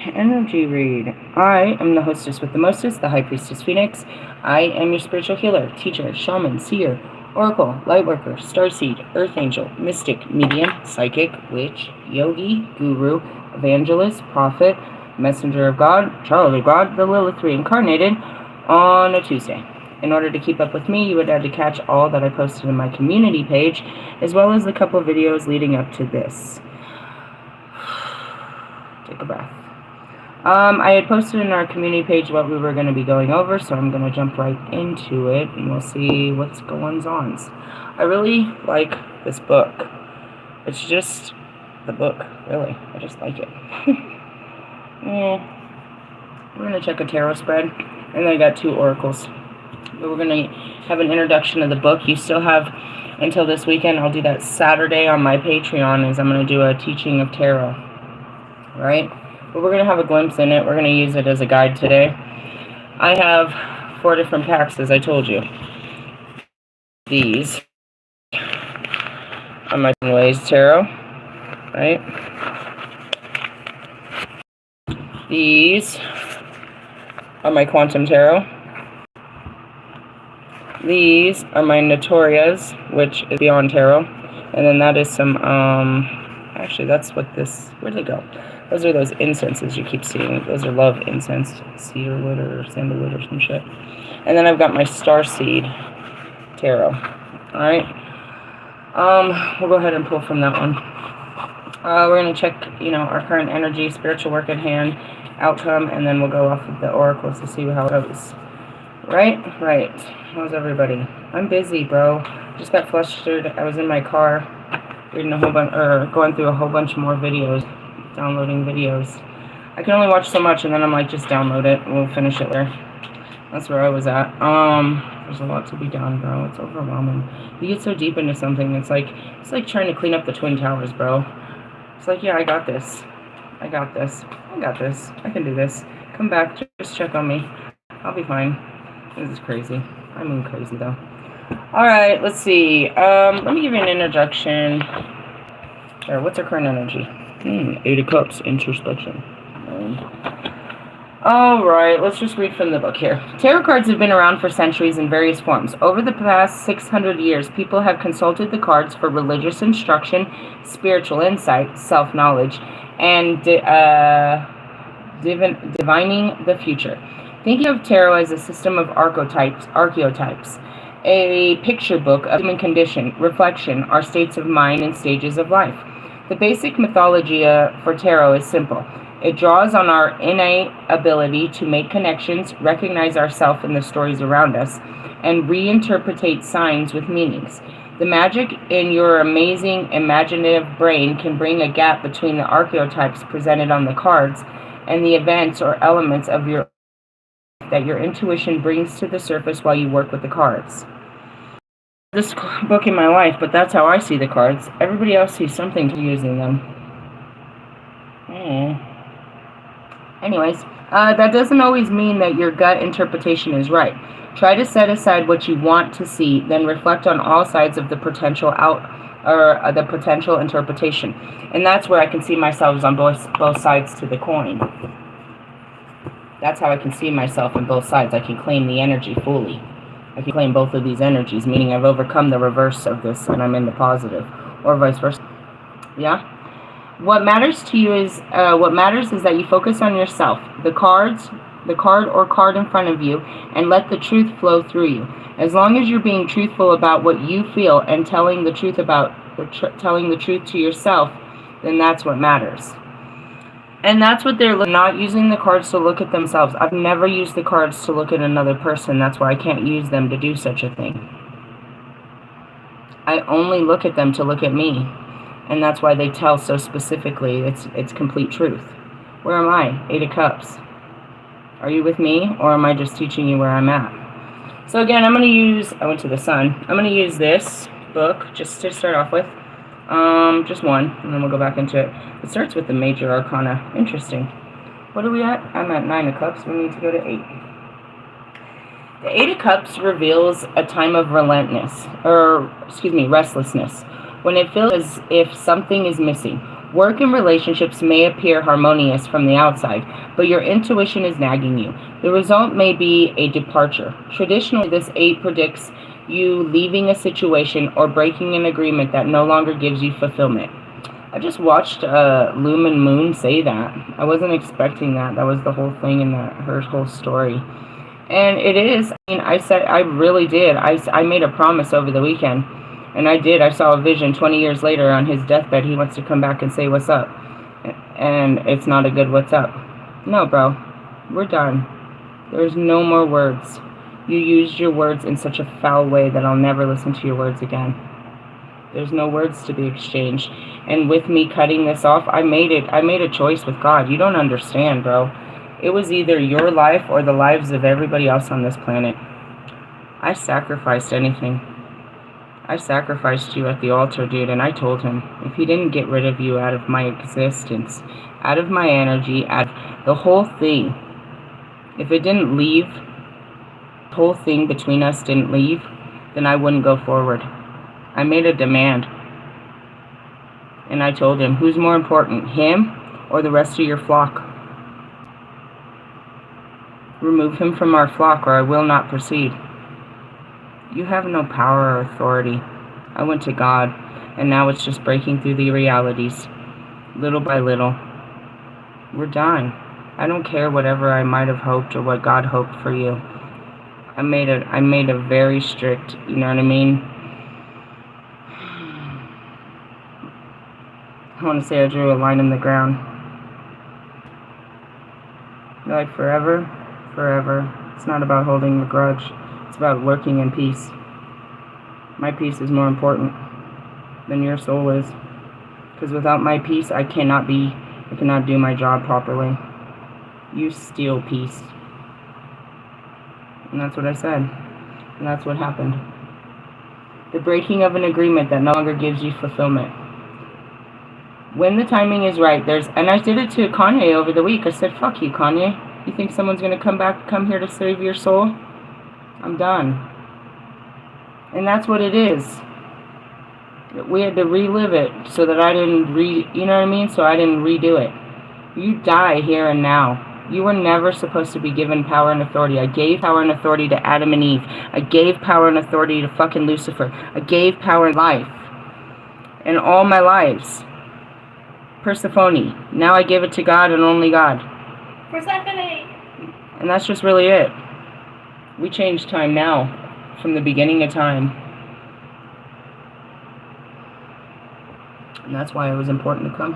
Energy read. I am the hostess with the mostest, the High Priestess Phoenix. I am your spiritual healer, teacher, shaman, seer, oracle, lightworker, starseed, earth angel, mystic, medium, psychic, witch, yogi, guru, evangelist, prophet, messenger of God, child of God, the Lilith reincarnated on a Tuesday. In order to keep up with me, you would have to catch all that I posted in my community page, as well as a couple of videos leading up to this. Take a breath. I had posted in our community page what we were going to be going over, so I'm going to jump right into it, and we'll see what's going on. I really like this book. It's just the book, really. I just like it. We're going to check a tarot spread, and then I got 2 oracles. But we're going to have an introduction of the book. You still have until this weekend. I'll do that Saturday on my Patreon, as I'm going to do a teaching of tarot. Right? But we're going to have a glimpse in it. We're going to use it as a guide today. I have 4 different packs, as I told you. These are my Ways Tarot, right? These are my Quantum Tarot. These are my Notorias, which is Beyond Tarot. And then that is some, actually that's what this, where'd they go? Those are those incenses you keep seeing. Those are love incense, cedarwood or sandalwood or some shit. And then I've got my Starseed Tarot. Alright. We'll go ahead and pull from that one. We're going to check, our current energy, spiritual work at hand, outcome, and then we'll go off of the oracles to see how it goes. Right. How's everybody? I'm busy, bro. Just got flustered. I was in my car reading a whole bunch, or going through a whole bunch more videos. Downloading videos. I can only watch so much, and then I'm like, just download it. We'll finish it there. That's where I was at. There's a lot to be done, bro. It's overwhelming. You get so deep into something, it's like trying to clean up the Twin Towers, bro. It's like, yeah, I got this. I can do this. Come back, just check on me. I'll be fine. This is crazy. I mean crazy, though. Alright, let's see. Let me give you an introduction. Or, what's our current energy? 8 of Cups, introspection. Alright, let's just read from the book here. Tarot cards have been around for centuries in various forms. Over the past 600 years, people have consulted the cards for religious instruction, spiritual insight, self-knowledge, and divining the future. Thinking of tarot as a system of archetypes, a picture book of human condition, reflection, our states of mind, and stages of life. The basic mythology for tarot is simple. It draws on our innate ability to make connections, recognize ourselves in the stories around us, and reinterpret signs with meanings. The magic in your amazing imaginative brain can bring a gap between the archetypes presented on the cards and the events or elements of your life that your intuition brings to the surface while you work with the cards. This book in my life, but that's how I see the cards. Everybody else sees something to using them. Anyways, that doesn't always mean that your gut interpretation is right. Try to set aside what you want to see, then reflect on all sides of the potential the potential interpretation. And that's where I can see myself on both sides to the coin. That's how I can see myself on both sides. I can claim the energy fully. I can claim both of these energies, meaning I've overcome the reverse of this and I'm in the positive, or vice versa. Yeah? What matters to you is, that you focus on yourself, the card or card in front of you, and let the truth flow through you. As long as you're being truthful about what you feel and telling the truth to yourself, then that's what matters. And that's what they're not using the cards to look at themselves. I've never used the cards to look at another person. That's why I can't use them to do such a thing. I only look at them to look at me. And that's why they tell so specifically. It's complete truth. Where am I? 8 of Cups. Are you with me? Or am I just teaching you where I'm at? So again, I'm going to use, I went to the sun. I'm going to use this book just to start off with. Just one, and then we'll go back into it. It starts with the Major Arcana. Interesting. What are we at? I'm at 9 of Cups. We need to go to 8. The 8 of Cups reveals a time of restlessness, when it feels as if something is missing. Work and relationships may appear harmonious from the outside, but your intuition is nagging you. The result may be a departure. Traditionally, this 8 predicts you leaving a situation or breaking an agreement that no longer gives you fulfillment. I just watched Lumen Moon say that. I wasn't expecting that. That was the whole thing in her whole story. And it is. I mean, I really did. I made a promise over the weekend. And I did. I saw a vision 20 years later on his deathbed. He wants to come back and say, what's up? And it's not a good what's up. No, bro. We're done. There's no more words. You used your words in such a foul way that I'll never listen to your words again. There's no words to be exchanged. And with me cutting this off, I made a choice with God. You don't understand, bro. It was either your life or the lives of everybody else on this planet. I sacrificed anything. I sacrificed you at the altar, dude, and I told him, if he didn't get rid of you out of my existence, out of my energy, out of the whole thing, if it didn't leave, the whole thing between us didn't leave, then I wouldn't go forward. I made a demand. And I told him, who's more important, him or the rest of your flock? Remove him from our flock or I will not proceed. You have no power or authority. I went to God, and now it's just breaking through the realities, little by little. We're done. I don't care whatever I might have hoped or what God hoped for you. I made a very strict, you know what I mean? I want to say I drew a line in the ground. Like forever, forever. It's not about holding a grudge. It's about working in peace. My peace is more important than your soul is. Because without my peace, I cannot do my job properly. You steal peace. And that's what I said. And that's what happened. The breaking of an agreement that no longer gives you fulfillment. When the timing is right, and I did it to Kanye over the week. I said, fuck you, Kanye. You think someone's going to come here to save your soul? I'm done. And that's what it is. We had to relive it so that I didn't you know what I mean? So I didn't redo it. You die here and now. You were never supposed to be given power and authority. I gave power and authority to Adam and Eve. I gave power and authority to fucking Lucifer. I gave power and life. In all my lives. Persephone. Now I give it to God and only God. Persephone. And that's just really it. We change time now, from the beginning of time. And that's why it was important to come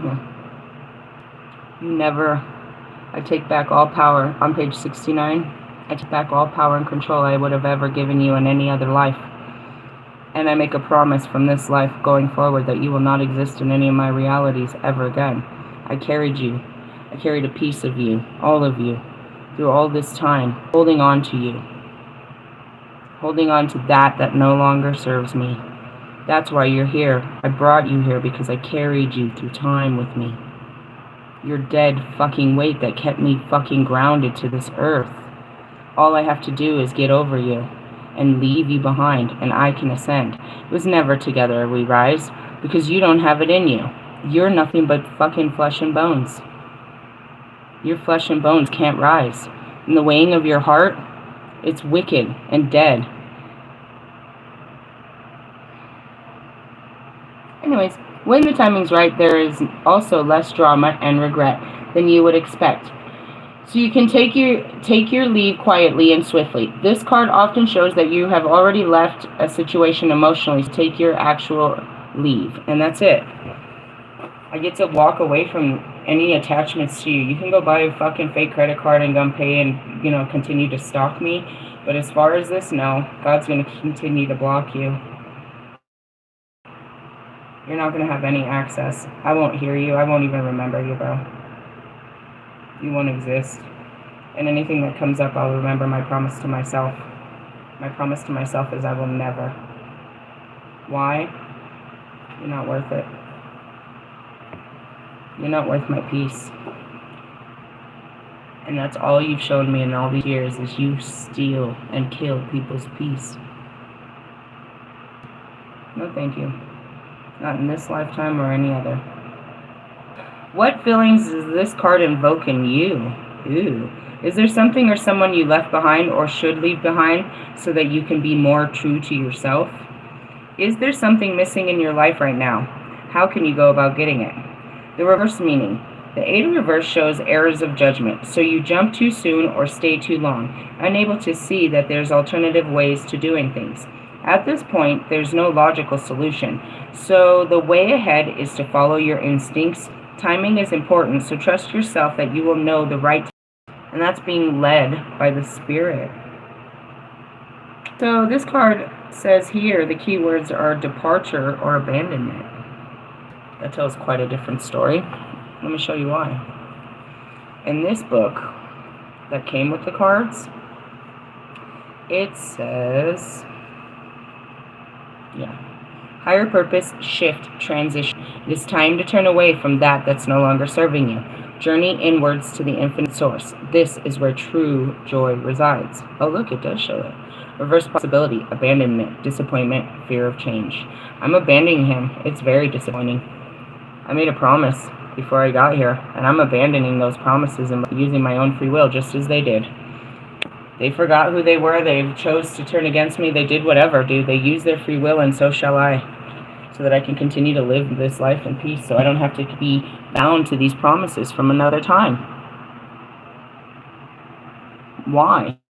here. I take back all power. On page 69, I take back all power and control I would have ever given you in any other life. And I make a promise from this life going forward that you will not exist in any of my realities ever again. I carried you. I carried a piece of you, all of you, through all this time, holding on to you. Holding on to that no longer serves me. That's why you're here. I brought you here because I carried you through time with me. Your dead fucking weight that kept me fucking grounded to this earth. All I have to do is get over you and leave you behind, and I can ascend. It was never together we rise, because you don't have it in you. You're nothing but fucking flesh and bones. Your flesh and bones can't rise. And the weighing of your heart, it's wicked and dead. Anyways, when the timing's right, there is also less drama and regret than you would expect. So you can take your leave quietly and swiftly. This card often shows that you have already left a situation emotionally. take your actual leave, and that's it. I get to walk away from any attachments to you. You can go buy a fucking fake credit card and go pay and, continue to stalk me. But as far as this, no. God's going to continue to block you. You're not going to have any access. I won't hear you. I won't even remember you, bro. You won't exist. And anything that comes up, I'll remember my promise to myself. My promise to myself is I will never. Why? You're not worth it. You're not worth my peace. And that's all you've shown me in all these years is you steal and kill people's peace. No, thank you. Not in this lifetime or any other. What feelings does this card invoke in you? Ooh. Is there something or someone you left behind or should leave behind so that you can be more true to yourself? Is there something missing in your life right now? How can you go about getting it? The reverse meaning. The 8 of reverse shows errors of judgment, so you jump too soon or stay too long, unable to see that there's alternative ways to doing things. At this point, there's no logical solution, so the way ahead is to follow your instincts. Timing is important, so trust yourself that you will know the right time, and that's being led by the spirit. So this card says here the keywords are departure or abandonment. That tells quite a different story. Let me show you why. In this book that came with the cards, it says, higher purpose, shift, transition. It is time to turn away from that's no longer serving you. Journey inwards to the infinite source. This is where true joy resides. Oh, look, it does show it. Reverse possibility, abandonment, disappointment, fear of change. I'm abandoning him. It's very disappointing. I made a promise before I got here, and I'm abandoning those promises and using my own free will, just as they did. They forgot who they were. They chose to turn against me. They did whatever, dude. They used their free will, and so shall I, so that I can continue to live this life in peace, so I don't have to be bound to these promises from another time. Why?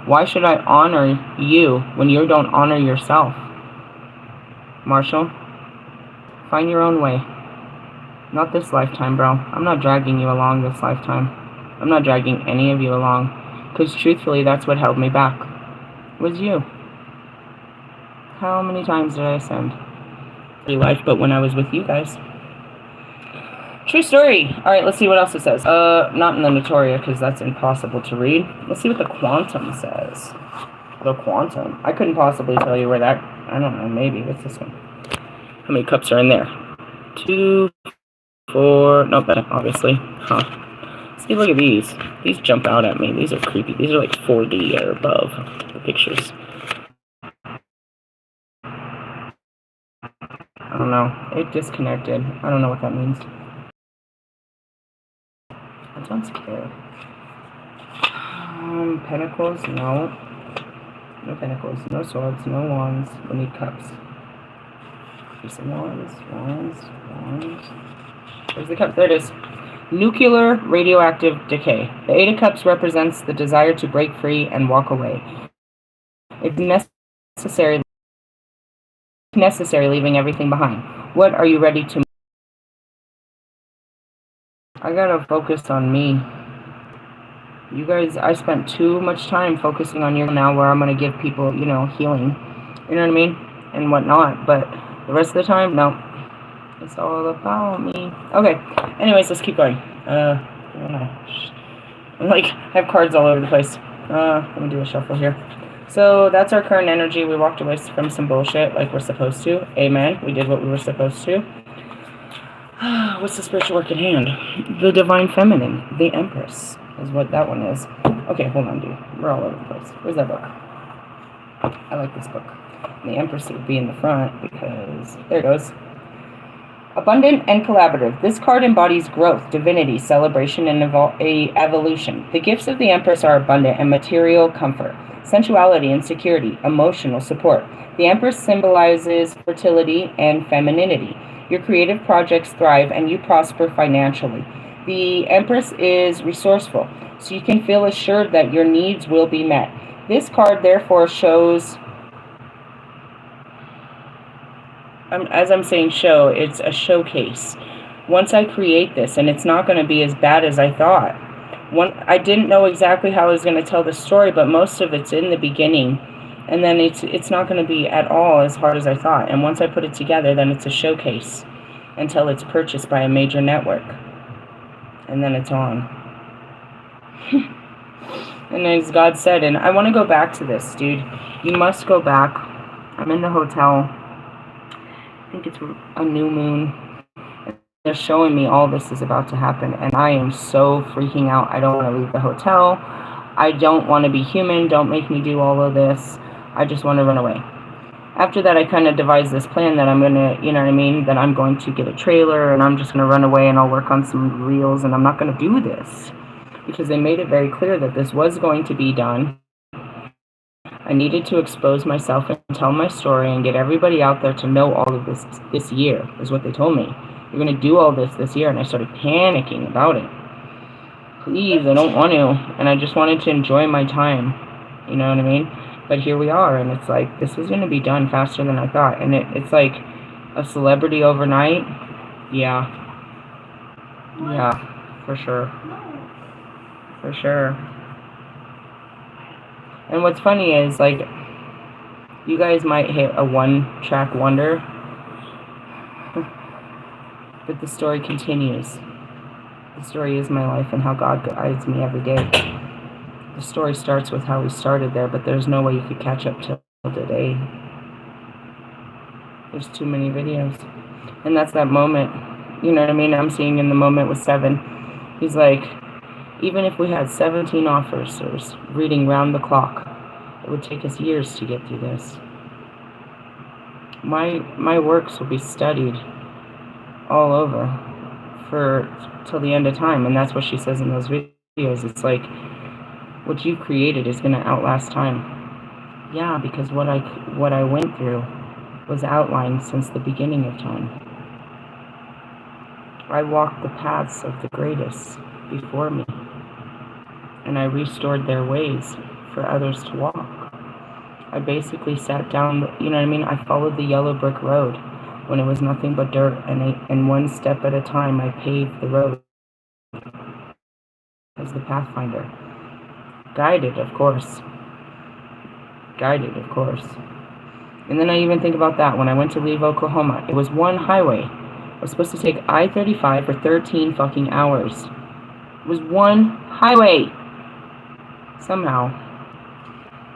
Why should I honor you when you don't honor yourself? Marshall, find your own way. Not this lifetime, bro. I'm not dragging you along this lifetime. I'm not dragging any of you along. Because truthfully, that's what held me back. Was you. How many times did I ascend? Life, but when I was with you guys. True story. Alright, let's see what else it says. Not in the Notoria, because that's impossible to read. Let's see what the Quantum says. The Quantum. I couldn't possibly tell you where that... I don't know, maybe. What's this one? How many cups are in there? 2, 4... Nope, obviously. Huh. See, look at these. These jump out at me. These are creepy. These are like 4D or above, the pictures. I don't know. It disconnected. I don't know what that means. That sounds scared. Pentacles? No. No pentacles. No swords. No wands. We need cups. There's some wands. Where's the cup? There it is. Nuclear radioactive decay. The 8 of Cups represents the desire to break free and walk away. It's necessary leaving everything behind. What are you ready to? I gotta focus on me. You guys, I spent too much time focusing on you now, where I'm gonna give people, healing. You know what I mean? And whatnot. But the rest of the time, no. It's all about me. Okay. Anyways, let's keep going. I have cards all over the place. Let me do a shuffle here. So that's our current energy. We walked away from some bullshit like we're supposed to. Amen. We did what we were supposed to. What's the spiritual work at hand? The Divine Feminine. The Empress is what that one is. Okay, hold on, dude. We're all over the place. Where's that book? I like this book. And the Empress would be in the front because... There it goes. Abundant and collaborative. This card embodies growth, divinity, celebration, and evolution. The gifts of the Empress are abundant and material comfort, sensuality and security, emotional support. The Empress symbolizes fertility and femininity. Your creative projects thrive and you prosper financially. The Empress is resourceful, so you can feel assured that your needs will be met. This card therefore shows... as I'm saying show, it's a showcase. Once I create this, and it's not going to be as bad as I thought. I didn't know exactly how I was going to tell the story, but most of it's in the beginning. And then it's not going to be at all as hard as I thought. And once I put it together, then it's a showcase until it's purchased by a major network. And then it's on. And as God said, and I want to go back to this, dude. You must go back. I'm in the hotel. I think it's a new moon. They're showing me all this is about to happen, and I am so freaking out. I don't want to leave the hotel. I don't want to be human. Don't make me do all of this. I just want to run away. after that, I kind of devised this plan that I'm going to, you know what I mean, that I'm going to get a trailer and I'm just going to run away and I'll work on some reels and I'm not going to do this. Because they made it very clear that this was going to be done. I needed to expose myself and tell my story and get everybody out there to know all of this year, is what they told me. You're going to do all this year. And I started panicking about it. Please, I don't want to. And I just wanted to enjoy my time. You know what I mean? But here we are, and it's like, this is going to be done faster than I thought. And it's like a celebrity overnight. Yeah. Yeah, for sure. For sure. And what's funny is, like, you guys might hit a one-track wonder, but the story continues. The story is my life and how God guides me every day. The story starts with how we started there, but there's no way you could catch up till today. There's too many videos. And that's that moment, you know what I mean? I'm seeing in the moment with 7. He's like, even if we had 17 officers reading round the clock, it would take us years to get through this. My works will be studied all over till the end of time, and that's what she says in those videos. It's like, what you've created is going to outlast time. Yeah, because what I went through was outlined since the beginning of time. I walked the paths of the greatest before me, and I restored their ways for others to walk. I basically sat down, you know what I mean? I followed the yellow brick road when it was nothing but dirt, and one step at a time I paved the road as the pathfinder. Guided, of course. Guided, of course. And then I even think about that. When I went to leave Oklahoma, it was one highway. I was supposed to take I-35 for 13 fucking hours. It was one highway. Somehow,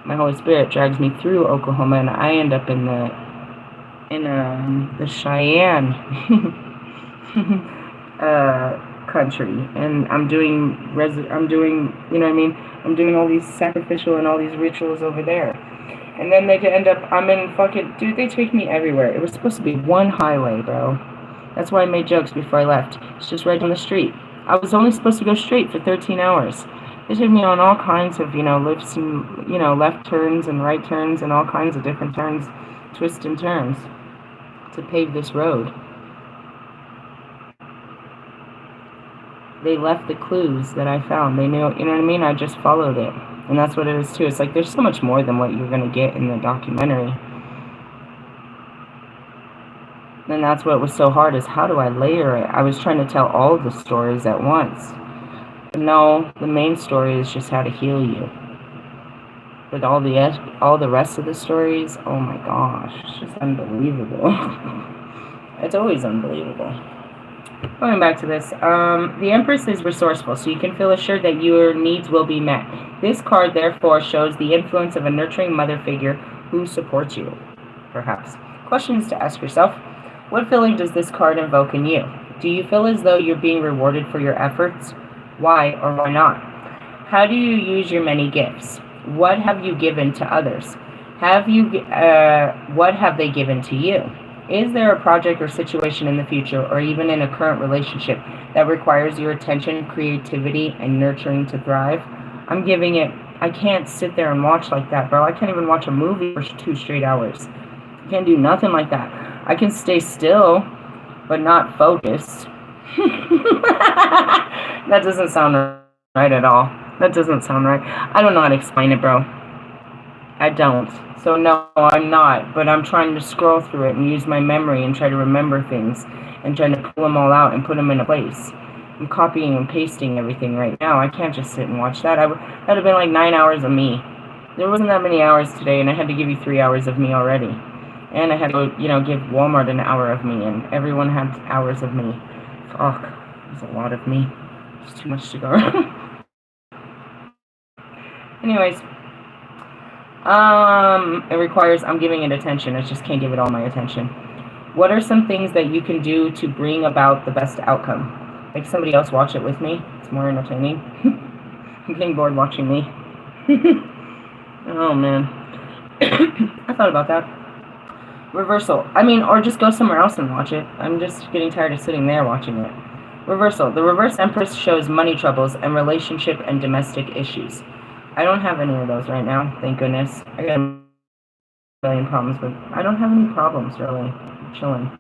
my Holy Spirit drags me through Oklahoma, and I end up in the Cheyenne country, and I'm doing, you know what I mean? I'm doing all these sacrificial and all these rituals over there. And then they end up, I'm in fucking, dude, they take me everywhere. It was supposed to be one highway, bro. That's why I made jokes before I left. It's just right down the street. I was only supposed to go straight for 13 hours. They took me on all kinds of, lifts and, left turns and right turns and all kinds of different turns, twists and turns to pave this road. They left the clues that I found. They knew, you know what I mean? I just followed it. And that's what it is, too. It's like there's so much more than what you're going to get in the documentary. And that's what was so hard, is how do I layer it? I was trying to tell all the stories at once. But no, the main story is just how to heal you. But all the rest of the stories, oh my gosh, it's just unbelievable. It's always unbelievable. Going back to this, the Empress is resourceful, so you can feel assured that your needs will be met. This card, therefore, shows the influence of a nurturing mother figure who supports you, perhaps. Questions to ask yourself. What feeling does this card invoke in you? Do you feel as though you're being rewarded for your efforts? Why or why not? How do you use your many gifts? What have you given to others? What have they given to you? Is there a project or situation in the future, or even in a current relationship, that requires your attention, creativity, and nurturing to thrive? I'm giving it. I can't sit there and watch like that, bro. I can't even watch a movie for 2 straight hours. I can't do nothing like that. I can stay still, but not focused. That doesn't sound right at all. That doesn't sound right. I don't know how to explain it, bro. I don't. So no, I'm not. But I'm trying to scroll through it and use my memory and try to remember things and trying to pull them all out and put them in a place. I'm copying and pasting everything right now. I can't just sit and watch that. That would have been like 9 hours of me. There wasn't that many hours today, and I had to give you 3 hours of me already. And I had to go, give Walmart an hour of me, and everyone had hours of me. Fuck, there's a lot of me. There's too much to go around. Anyways, it requires, I'm giving it attention. I just can't give it all my attention. What are some things that you can do to bring about the best outcome? Make somebody else watch it with me. It's more entertaining. I'm getting bored watching me. Oh, man. I thought about that. Reversal. I mean, or just go somewhere else and watch it. I'm just getting tired of sitting there watching it. Reversal. The reverse empress shows money troubles and relationship and domestic issues. I don't have any of those right now, thank goodness. I got a million problems, but I don't have any problems, really. I'm chilling.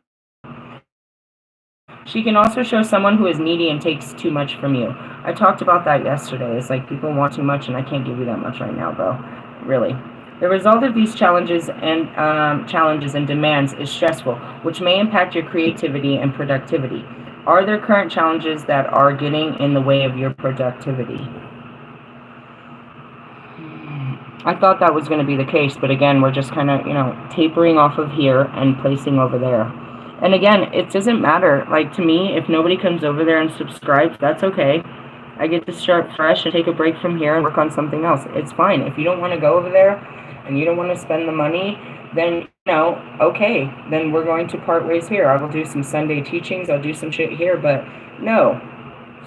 She can also show someone who is needy and takes too much from you. I talked about that yesterday. It's like people want too much and I can't give you that much right now, bro. Really. The result of these challenges and demands is stressful, which may impact your creativity and productivity. Are there current challenges that are getting in the way of your productivity? I thought that was going to be the case, but again, we're just kind of, tapering off of here and placing over there. And again, it doesn't matter. Like, to me, if nobody comes over there and subscribes, that's okay. I get to start fresh and take a break from here and work on something else. It's fine. If you don't want to go over there and you don't want to spend the money, then, okay. Then we're going to part ways here. I will do some Sunday teachings. I'll do some shit here. But no.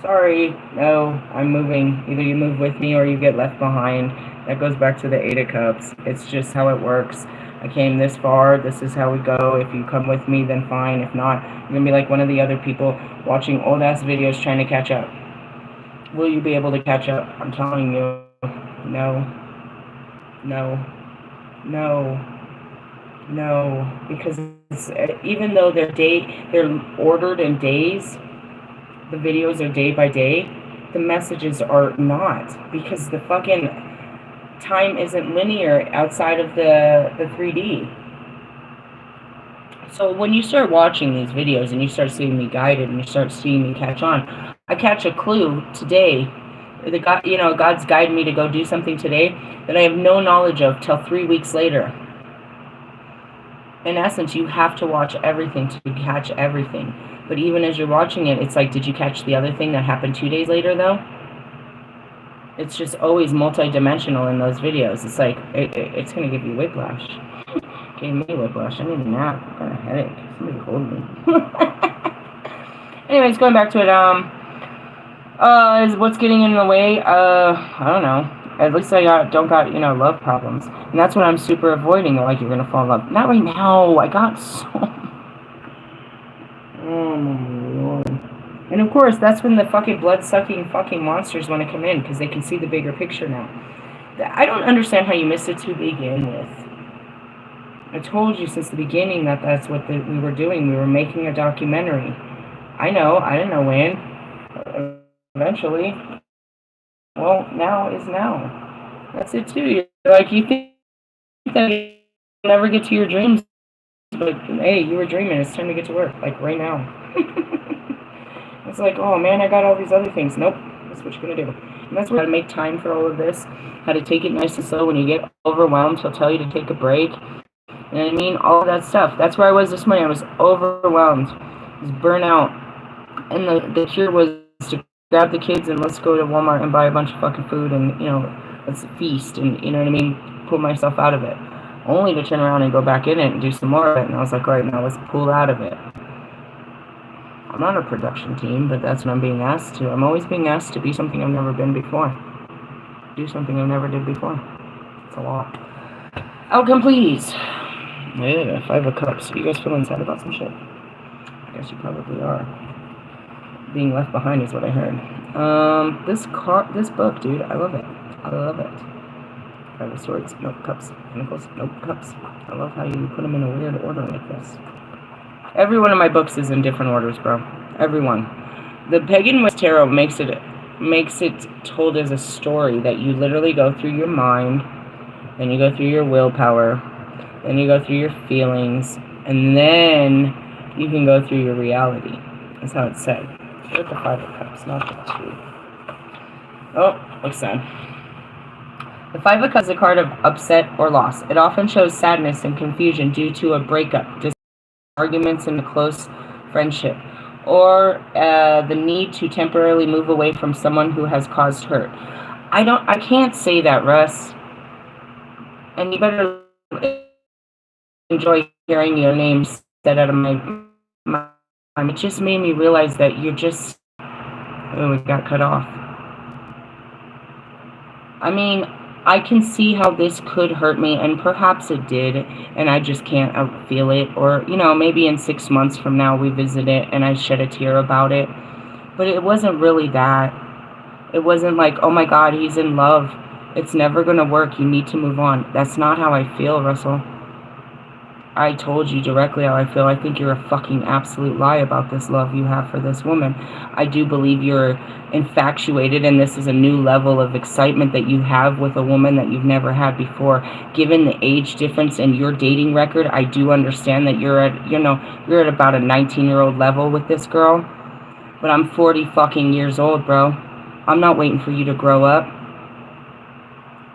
Sorry. No. I'm moving. Either you move with me or you get left behind. That goes back to the Eight of Cups. It's just how it works. I came this far. This is how we go. If you come with me, then fine. If not, you're going to be like one of the other people watching old-ass videos trying to catch up. Will you be able to catch up? I'm telling you. No. No. No. No. Because even though they're ordered in days, the videos are day by day, the messages are not. Because the fucking time isn't linear outside of the 3D. So when you start watching these videos and you start seeing me guided and you start seeing me catch on, I catch a clue today. God's guiding me to go do something today that I have no knowledge of till 3 weeks later. In essence, you have to watch everything to catch everything. But even as you're watching it, it's like, did you catch the other thing that happened 2 days later, though? It's just always multi-dimensional in those videos. It's like, it's going to give you whiplash. Gave me whiplash. I need a nap. I've got a headache. Somebody hold me. Anyways, going back to it, is what's getting in the way? I don't know. At least I don't got, love problems. And that's what I'm super avoiding. Like, you're going to fall in love. Not right now. I got so... Oh, my Lord. And of course, that's when the fucking blood-sucking fucking monsters want to come in, because they can see the bigger picture now. I don't understand how you missed it to begin with. I told you since the beginning that that's what we were doing. We were making a documentary. I know. I didn't know when. Eventually. Well, now is now. That's it too. You're like, you think that you'll never get to your dreams, but hey, you were dreaming. It's time to get to work. Like, right now. It's like, oh man, I got all these other things. Nope, that's what you're going to do. And that's where how to make time for all of this, how to take it nice and slow. When you get overwhelmed, he'll tell you to take a break. You know what I mean? All of that stuff. That's where I was this morning. I was overwhelmed. I was burnt out. And the cure was to grab the kids and let's go to Walmart and buy a bunch of fucking food and, let's feast and, you know what I mean? Pull myself out of it. Only to turn around and go back in it and do some more of it. And I was like, all right, now let's pull out of it. I'm not a production team, but that's what I'm being asked to. I'm always being asked to be something I've never been before. Do something I never did before. It's a lot. Outcome, please. Yeah, 5 of Cups. You guys feeling sad about some shit? I guess you probably are. Being left behind is what I heard. This book, dude, I love it. I love it. 5 of Swords. Nope. Cups. Pentacles. Nope. Cups. I love how you put them in a weird order like this. Every one of my books is in different orders, bro. Every one. The Pagan West Tarot makes it told as a story that you literally go through your mind, then you go through your willpower, then you go through your feelings, and then you can go through your reality. That's how it's said. With the 5 of Cups, not the 2. Oh, looks sad. The 5 of Cups is a card of upset or loss. It often shows sadness and confusion due to a breakup, arguments in a close friendship, or the need to temporarily move away from someone who has caused hurt. I can't say that, Russ. And you better enjoy hearing your name said out of my it just made me realize that you're just... Oh, it got cut off. I mean, I can see how this could hurt me, and perhaps it did, and I just can't feel it. Or, you know, maybe in 6 months from now we visit it and I shed a tear about it. But it wasn't really that. It wasn't like, oh my God, he's in love. It's never going to work. You need to move on. That's not how I feel, Russell. I told you directly how I feel. I think you're a fucking absolute lie about this love you have for this woman. I do believe you're infatuated, and this is a new level of excitement that you have with a woman that you've never had before. Given the age difference in your dating record, I do understand that you're at, you're at about a 19-year-old level with this girl. But I'm 40 fucking years old, bro. I'm not waiting for you to grow up.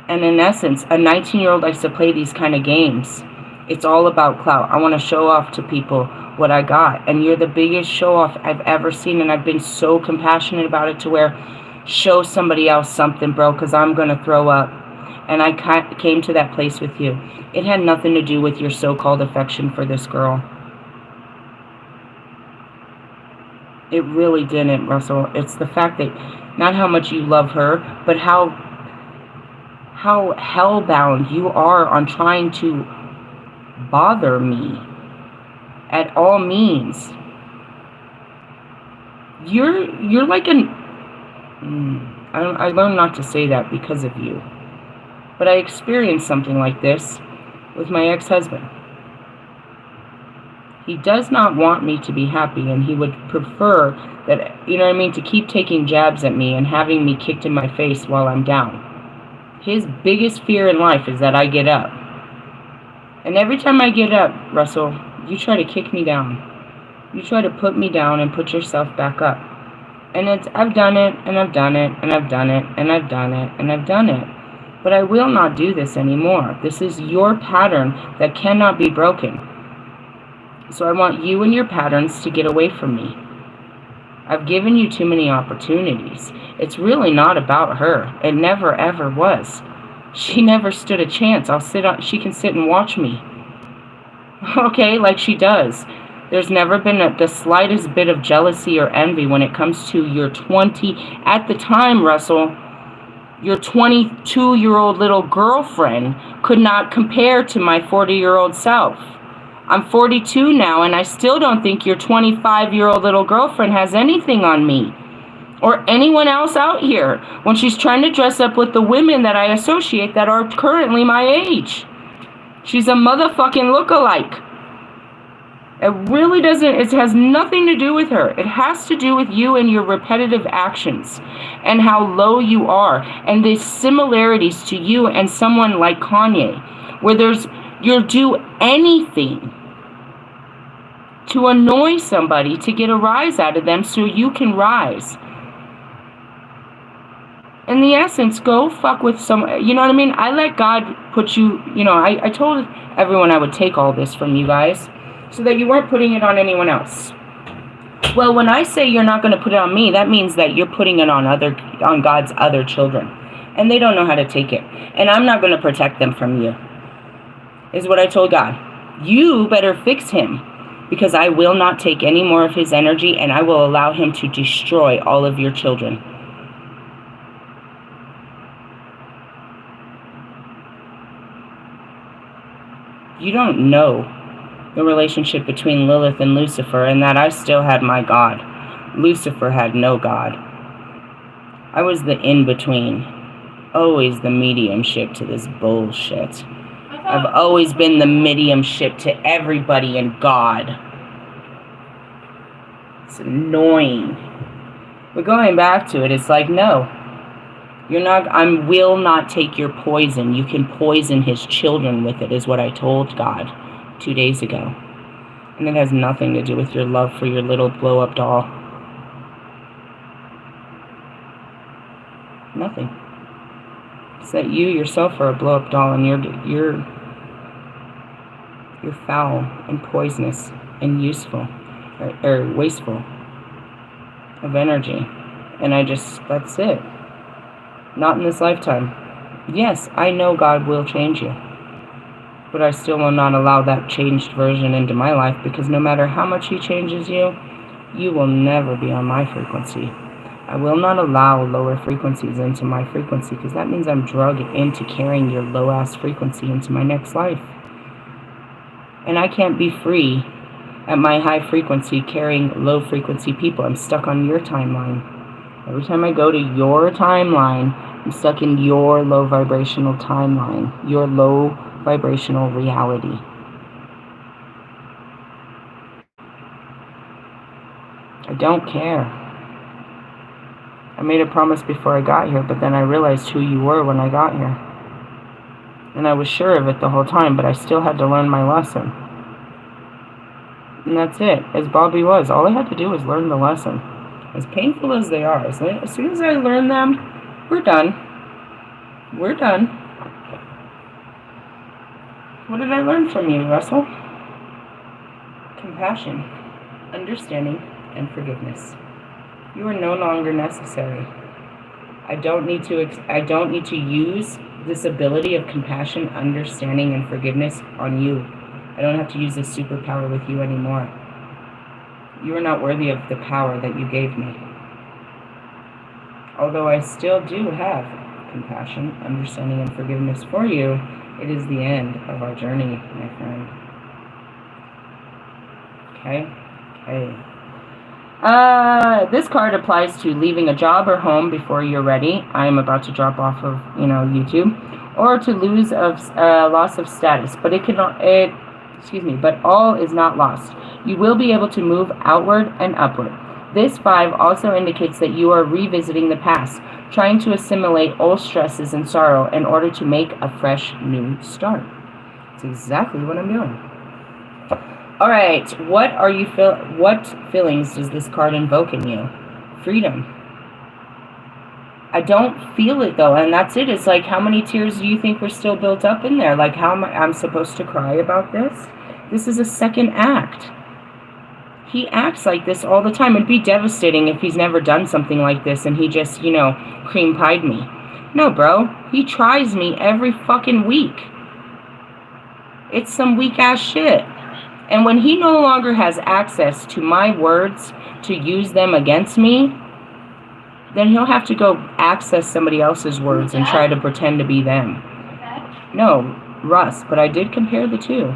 And in essence, a 19-year-old likes to play these kind of games. It's all about clout. I want to show off to people what I got. And you're the biggest show off I've ever seen. And I've been so compassionate about it to where show somebody else something, bro, because I'm going to throw up. And I came to that place with you. It had nothing to do with your so-called affection for this girl. It really didn't, Russell. It's the fact that not how much you love her, but how hellbound you are on trying to bother me at all means. You're like an I learned not to say that because of you, but I experienced something like this with my ex-husband. He does not want me to be happy, and he would prefer that, you know what I mean, to keep taking jabs at me and having me kicked in my face while I'm down. His biggest fear in life is that I get up. And every time I get up, Russell, you try to kick me down. You try to put me down and put yourself back up. And I've done it, and I've done it, and I've done it, and I've done it, and I've done it. But I will not do this anymore. This is your pattern that cannot be broken. So I want you and your patterns to get away from me. I've given you too many opportunities. It's really not about her. It never ever was. She never stood a chance. She can sit and watch me. Okay, like she does. There's never been the slightest bit of jealousy or envy when it comes to your at the time, Russell, your 22-year-old little girlfriend could not compare to my 40-year-old self. I'm 42 now, and I still don't think your 25-year-old little girlfriend has anything on me or anyone else out here when she's trying to dress up with the women that I associate that are currently my age. She's a motherfucking lookalike. It really doesn't, it has nothing to do with her. It has to do with you and your repetitive actions and how low you are and the similarities to you and someone like Kanye, where you'll do anything to annoy somebody to get a rise out of them so you can rise. In the essence, go fuck with you know what I mean? I let God put you, I told everyone I would take all this from you guys so that you weren't putting it on anyone else. Well, when I say you're not going to put it on me, that means that you're putting it on God's other children. And they don't know how to take it. And I'm not going to protect them from you, is what I told God. You better fix him, because I will not take any more of his energy, and I will allow him to destroy all of your children. You don't know the relationship between Lilith and Lucifer, and that I still had my God. Lucifer had no God. I was the in-between. Always the mediumship to this bullshit. I've always been the mediumship to everybody and God. It's annoying. But going back to it, it's like, no. I will not take your poison. You can poison his children with it, is what I told God 2 days ago. And it has nothing to do with your love for your little blow-up doll. Nothing. It's that you yourself are a blow-up doll, and you're foul and poisonous and useful or wasteful of energy. And that's it. Not in this lifetime. Yes, I know God will change you, but I still will not allow that changed version into my life, because no matter how much he changes you, you will never be on my frequency. I will not allow lower frequencies into my frequency, because that means I'm drugged into carrying your low-ass frequency into my next life. And I can't be free at my high frequency carrying low frequency people. I'm stuck on your timeline. Every time I go to your timeline, I'm stuck in your low vibrational timeline, your low vibrational reality. I don't care. I made a promise before I got here, but then I realized who you were when I got here. And I was sure of it the whole time, but I still had to learn my lesson. And that's it, as Bobby was. All I had to do was learn the lesson. As painful as they are, as soon as I learn them, we're done. We're done. What did I learn from you, Russell? Compassion, understanding, and forgiveness. You are no longer necessary. I don't need to use this ability of compassion, understanding, and forgiveness on you. I don't have to use this superpower with you anymore. You are not worthy of the power that you gave me. Although I still do have compassion, understanding, and forgiveness for you, it is the end of our journey, my friend. Okay? This card applies to leaving a job or home before you're ready. I am about to drop off of, YouTube, or to lose loss of status. But but all is not lost. You will be able to move outward and upward. This 5 also indicates that you are revisiting the past, trying to assimilate old stresses and sorrow in order to make a fresh new start. That's exactly what I'm doing. All right, what feelings does this card invoke in you? Freedom. I don't feel it though, and that's it. It's like, how many tears do you think were still built up in there? Like, how am I'm supposed to cry about this? This is a second act. He acts like this all the time. It'd be devastating if he's never done something like this and he just, cream pied me. No, bro. He tries me every fucking week. It's some weak ass shit. And when he no longer has access to my words to use them against me, then he'll have to go access somebody else's words and try to pretend to be them. No, Russ, but I did compare the two.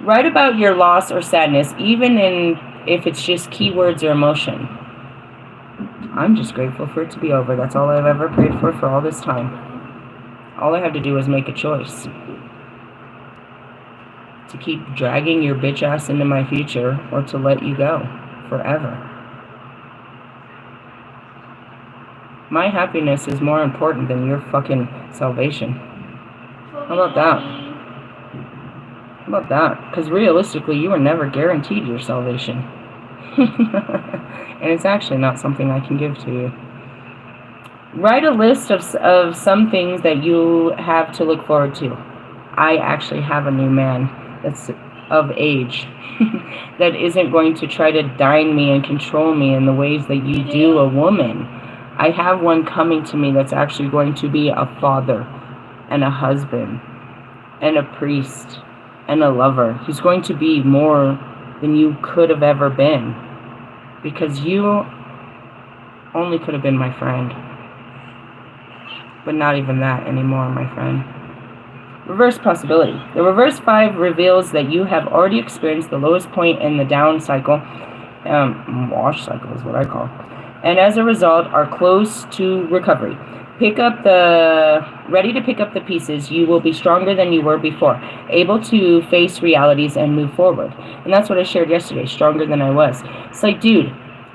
Write about your loss or sadness, even if it's just keywords or emotion. I'm just grateful for it to be over. That's all I've ever prayed for all this time. All I have to do is make a choice. To keep dragging your bitch ass into my future, or to let you go forever. My happiness is more important than your fucking salvation. How about that? How about that? Because realistically, you are never guaranteed your salvation. And it's actually not something I can give to you. Write a list of some things that you have to look forward to. I actually have a new man that's of age that isn't going to try to dine me and control me in the ways that you do a woman. I have one coming to me that's actually going to be a father and a husband and a priest and a lover. He's going to be more than you could have ever been, because you only could have been my friend, but not even that anymore, my friend. Reverse possibility. The reverse 5 reveals that you have already experienced the lowest point in the down cycle, wash cycle is what I call, and as a result are close to recovery. Ready to pick up the pieces. You will be stronger than you were before, able to face realities and move forward. And that's what I shared yesterday, stronger than I was. It's like, dude,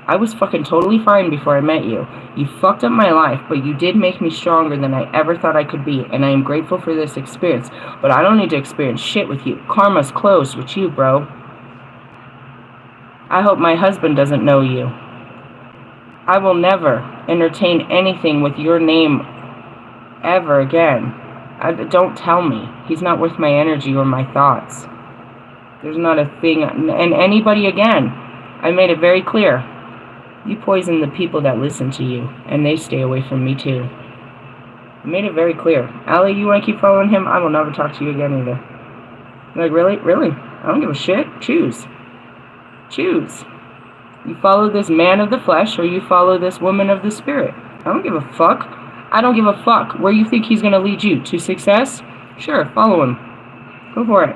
I was fucking totally fine before I met you. You fucked up my life, but you did make me stronger than I ever thought I could be, and I am grateful for this experience. But I don't need to experience shit with you. Karma's closed with you, bro. I hope my husband doesn't know you. I will never entertain anything with your name ever again. Don't tell me. He's not worth my energy or my thoughts. There's not a thing. And anybody again. I made it very clear. You poison the people that listen to you, and they stay away from me too. I made it very clear. Allie, you want to keep following him? I will never talk to you again either. Like, really? Really? I don't give a shit. Choose. Choose. You follow this man of the flesh, or you follow this woman of the spirit. I don't give a fuck. I don't give a fuck. Where you think he's going to lead you? To success? Sure, follow him. Go for it.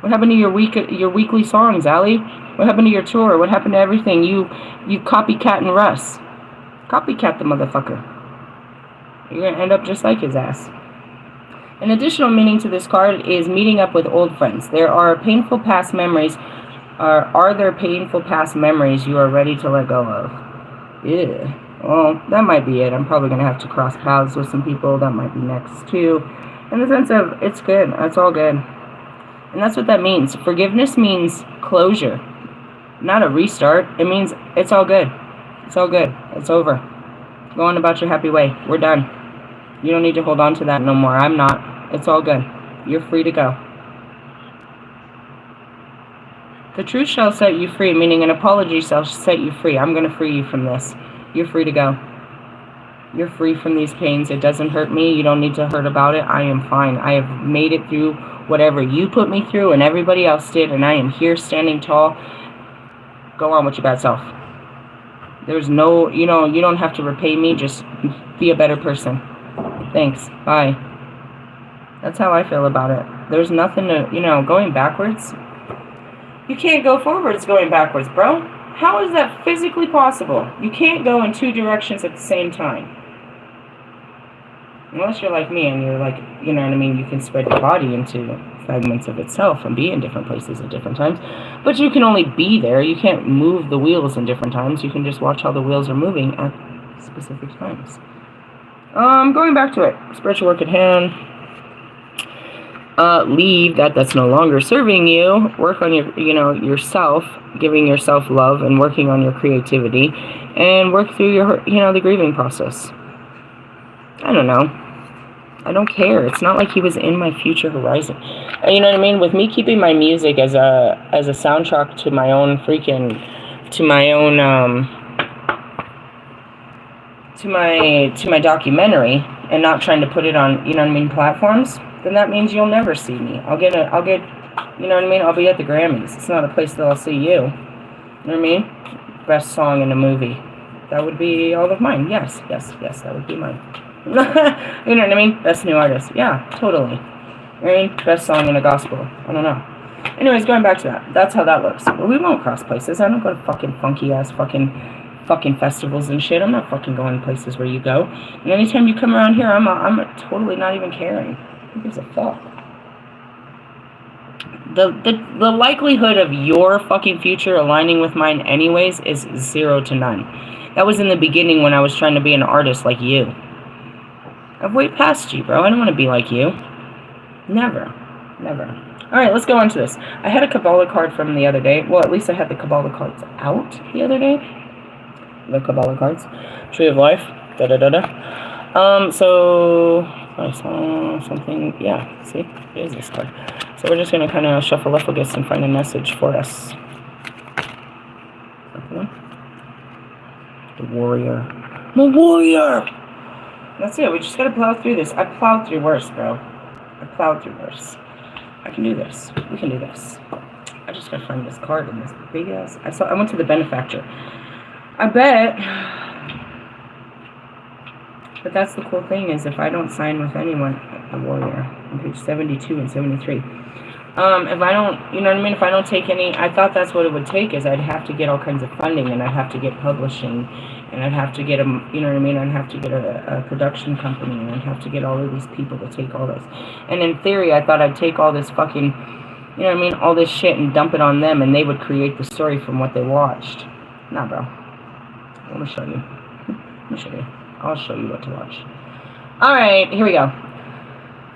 What happened to your weekly songs, Allie? What happened to your tour? What happened to everything? You copycatting Russ. Copycat the motherfucker. You're going to end up just like his ass. An additional meaning to this card is meeting up with old friends. There are painful past memories. Are there painful past memories you are ready to let go of? Yeah. Well, that might be it. I'm probably going to have to cross paths with some people. That might be next, too. In the sense of, it's good. It's all good. And that's what that means. Forgiveness means closure. Not a restart. It means it's all good. It's all good. It's over. Go on about your happy way. We're done. You don't need to hold on to that no more. I'm not. It's all good. You're free to go. The truth shall set you free, meaning an apology shall set you free. I'm going to free you from this. You're free to go. You're free from these pains. It doesn't hurt me. You don't need to hurt about it. I am fine. I have made it through whatever you put me through and everybody else did, and I am here standing tall. Go on with your bad self. There's no, you don't have to repay me. Just be a better person. Thanks. Bye. That's how I feel about it. There's nothing to, going backwards. You can't go forwards going backwards, bro. How is that physically possible? You can't go in two directions at the same time. Unless you're like me and you're like, you know what I mean, you can spread your body into fragments of itself and be in different places at different times. But you can only be there. You can't move the wheels in different times. You can just watch how the wheels are moving at specific times. Going back to it. Spiritual work at hand. Leave that's no longer serving you. Work on your, yourself, giving yourself love and working on your creativity, and work through your, the grieving process. I don't know. I don't care. It's not like he was in my future horizon. You know what I mean? With me keeping my music as a soundtrack to my own to my documentary, and not trying to put it on, platforms, then that means you'll never see me. I'll get, I'll be at the Grammys. It's not a place that I'll see you. You know what I mean? Best song in a movie. That would be all of mine. Yes, that would be mine. You know what I mean? Best new artist. Yeah, totally. You know what I mean? Best song in a gospel. I don't know. Anyways, going back to that. That's how that looks. But we won't cross places. I don't go to fucking funky ass fucking festivals and shit. I'm not fucking going places where you go. And anytime you come around here, I'm totally not even caring. Who gives a fuck? The likelihood of your fucking future aligning with mine anyways is 0 to none. That was in the beginning when I was trying to be an artist like you. I've way past you, bro. I don't want to be like you. Never. Alright, let's go on to this. I had a Kabbalah card from the other day. Well, at least I had the Kabbalah cards out the other day. The Kabbalah cards. Tree of Life. So I saw something. Yeah, see? It is this card. So we're just going to kind of shuffle and find a message for us. The warrior. I'm a warrior! That's it. We just got to plow through this. I plowed through worse, bro. I can do this. We can do this. I just got to find this card in this big ass. I went to the benefactor. I bet. But that's the cool thing is if I don't sign with anyone, a warrior, on page 72 and 73. If I don't, you know what I mean? If I don't take any, I thought that's what it would take is I'd have to get all kinds of funding and I'd have to get publishing and I'd have to get a, you know what I mean? I'd have to get a production company and I'd have to get all of these people to take all this. And in theory, I thought I'd take all this fucking, you know what I mean? All this shit and dump it on them and they would create the story from what they watched. Nah, bro. Let me show you. I'll show you what to watch. Alright, here we go.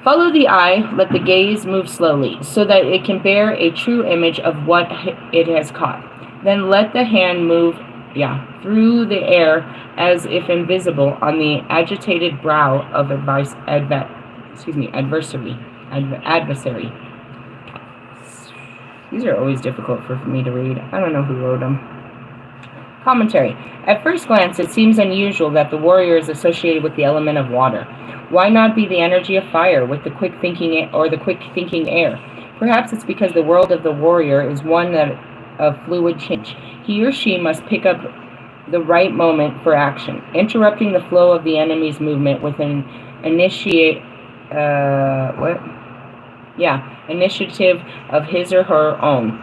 Follow the eye, let the gaze move slowly, so that it can bear a true image of what it has caught. Then let the hand move, through the air as if invisible on the agitated brow of adversary. These are always difficult for me to read. I don't know who wrote them. Commentary. At first glance, it seems unusual that the warrior is associated with the element of water. Why not be the energy of fire with the quick thinking air? Perhaps it's because the world of the warrior is one of fluid change. He or she must pick up the right moment for action, interrupting the flow of the enemy's movement with an initiative of his or her own.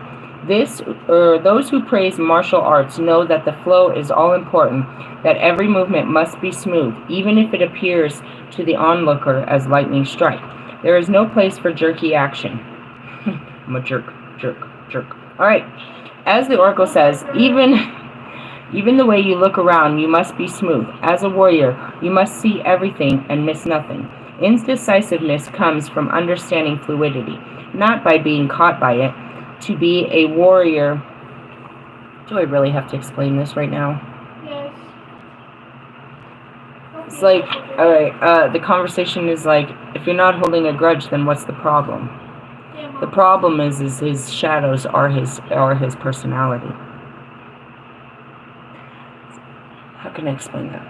Those who praise martial arts know that the flow is all important, that every movement must be smooth, even if it appears to the onlooker as lightning strike. There is no place for jerky action. I'm a jerk. All right. As the oracle says, even the way you look around, you must be smooth. As a warrior, you must see everything and miss nothing. Indecisiveness comes from understanding fluidity, not by being caught by it. To be a warrior... Do I really have to explain this right now? Yes. It's like, alright, the conversation is like, if you're not holding a grudge, then what's the problem? Yeah, The problem is his shadows are his personality. How can I explain that?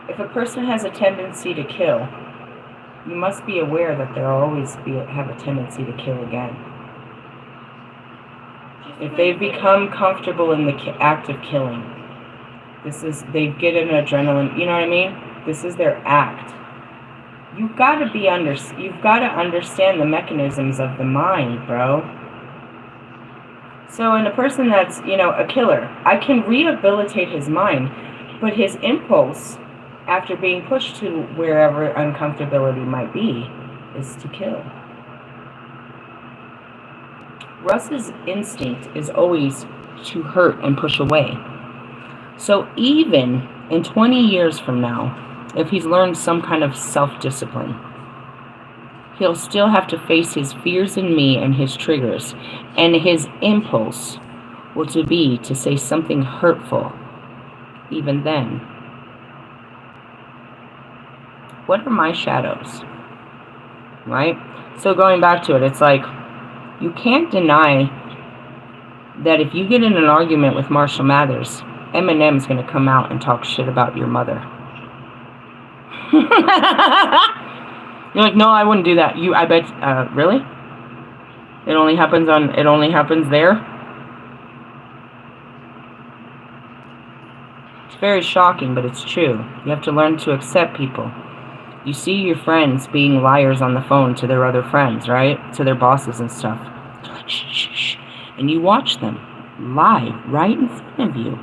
If a person has a tendency to kill, you must be aware that they'll always have a tendency to kill again. If they've become comfortable in the act of killing, they get an adrenaline, you know what I mean? This is their act. You've got to understand the mechanisms of the mind, bro. So in a person that's, a killer, I can rehabilitate his mind, but his impulse, after being pushed to wherever uncomfortability might be, is to kill. Russ's instinct is always to hurt and push away. So even in 20 years from now, if he's learned some kind of self-discipline, he'll still have to face his fears in me and his triggers, and his impulse will be to say something hurtful even then. What are my shadows? Right? So going back to it, it's like, you can't deny that if you get in an argument with Marshall Mathers, Eminem's going to come out and talk shit about your mother. You're like, no, I wouldn't do that. I bet, really? It only happens there? It's very shocking, but it's true. You have to learn to accept people. You see your friends being liars on the phone to their other friends, right? To their bosses and stuff. They're like, shh, shh, shh. And you watch them lie right in front of you.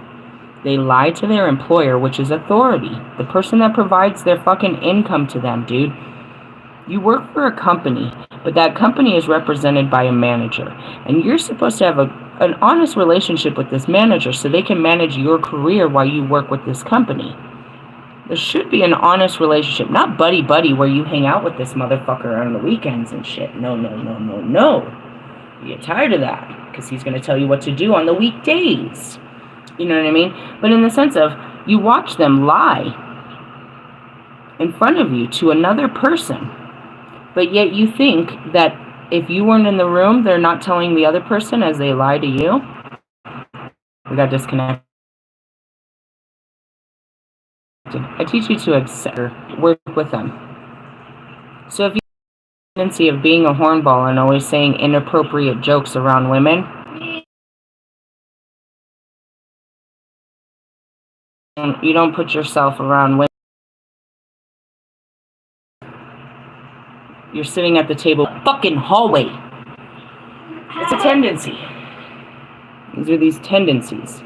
They lie to their employer, which is authority. The person that provides their fucking income to them, dude. You work for a company, but that company is represented by a manager. And you're supposed to have an honest relationship with this manager so they can manage your career while you work with this company. There should be an honest relationship, not buddy-buddy where you hang out with this motherfucker on the weekends and shit. No. You get tired of that because he's going to tell you what to do on the weekdays. You know what I mean? But in the sense of, you watch them lie in front of you to another person, but yet you think that if you weren't in the room, they're not telling the other person as they lie to you. We got disconnected. I teach you to accept or work with them. So if you have a tendency of being a hornball and always saying inappropriate jokes around women, you don't put yourself around women. You're sitting at the table, fucking hallway. It's a tendency. These are these tendencies.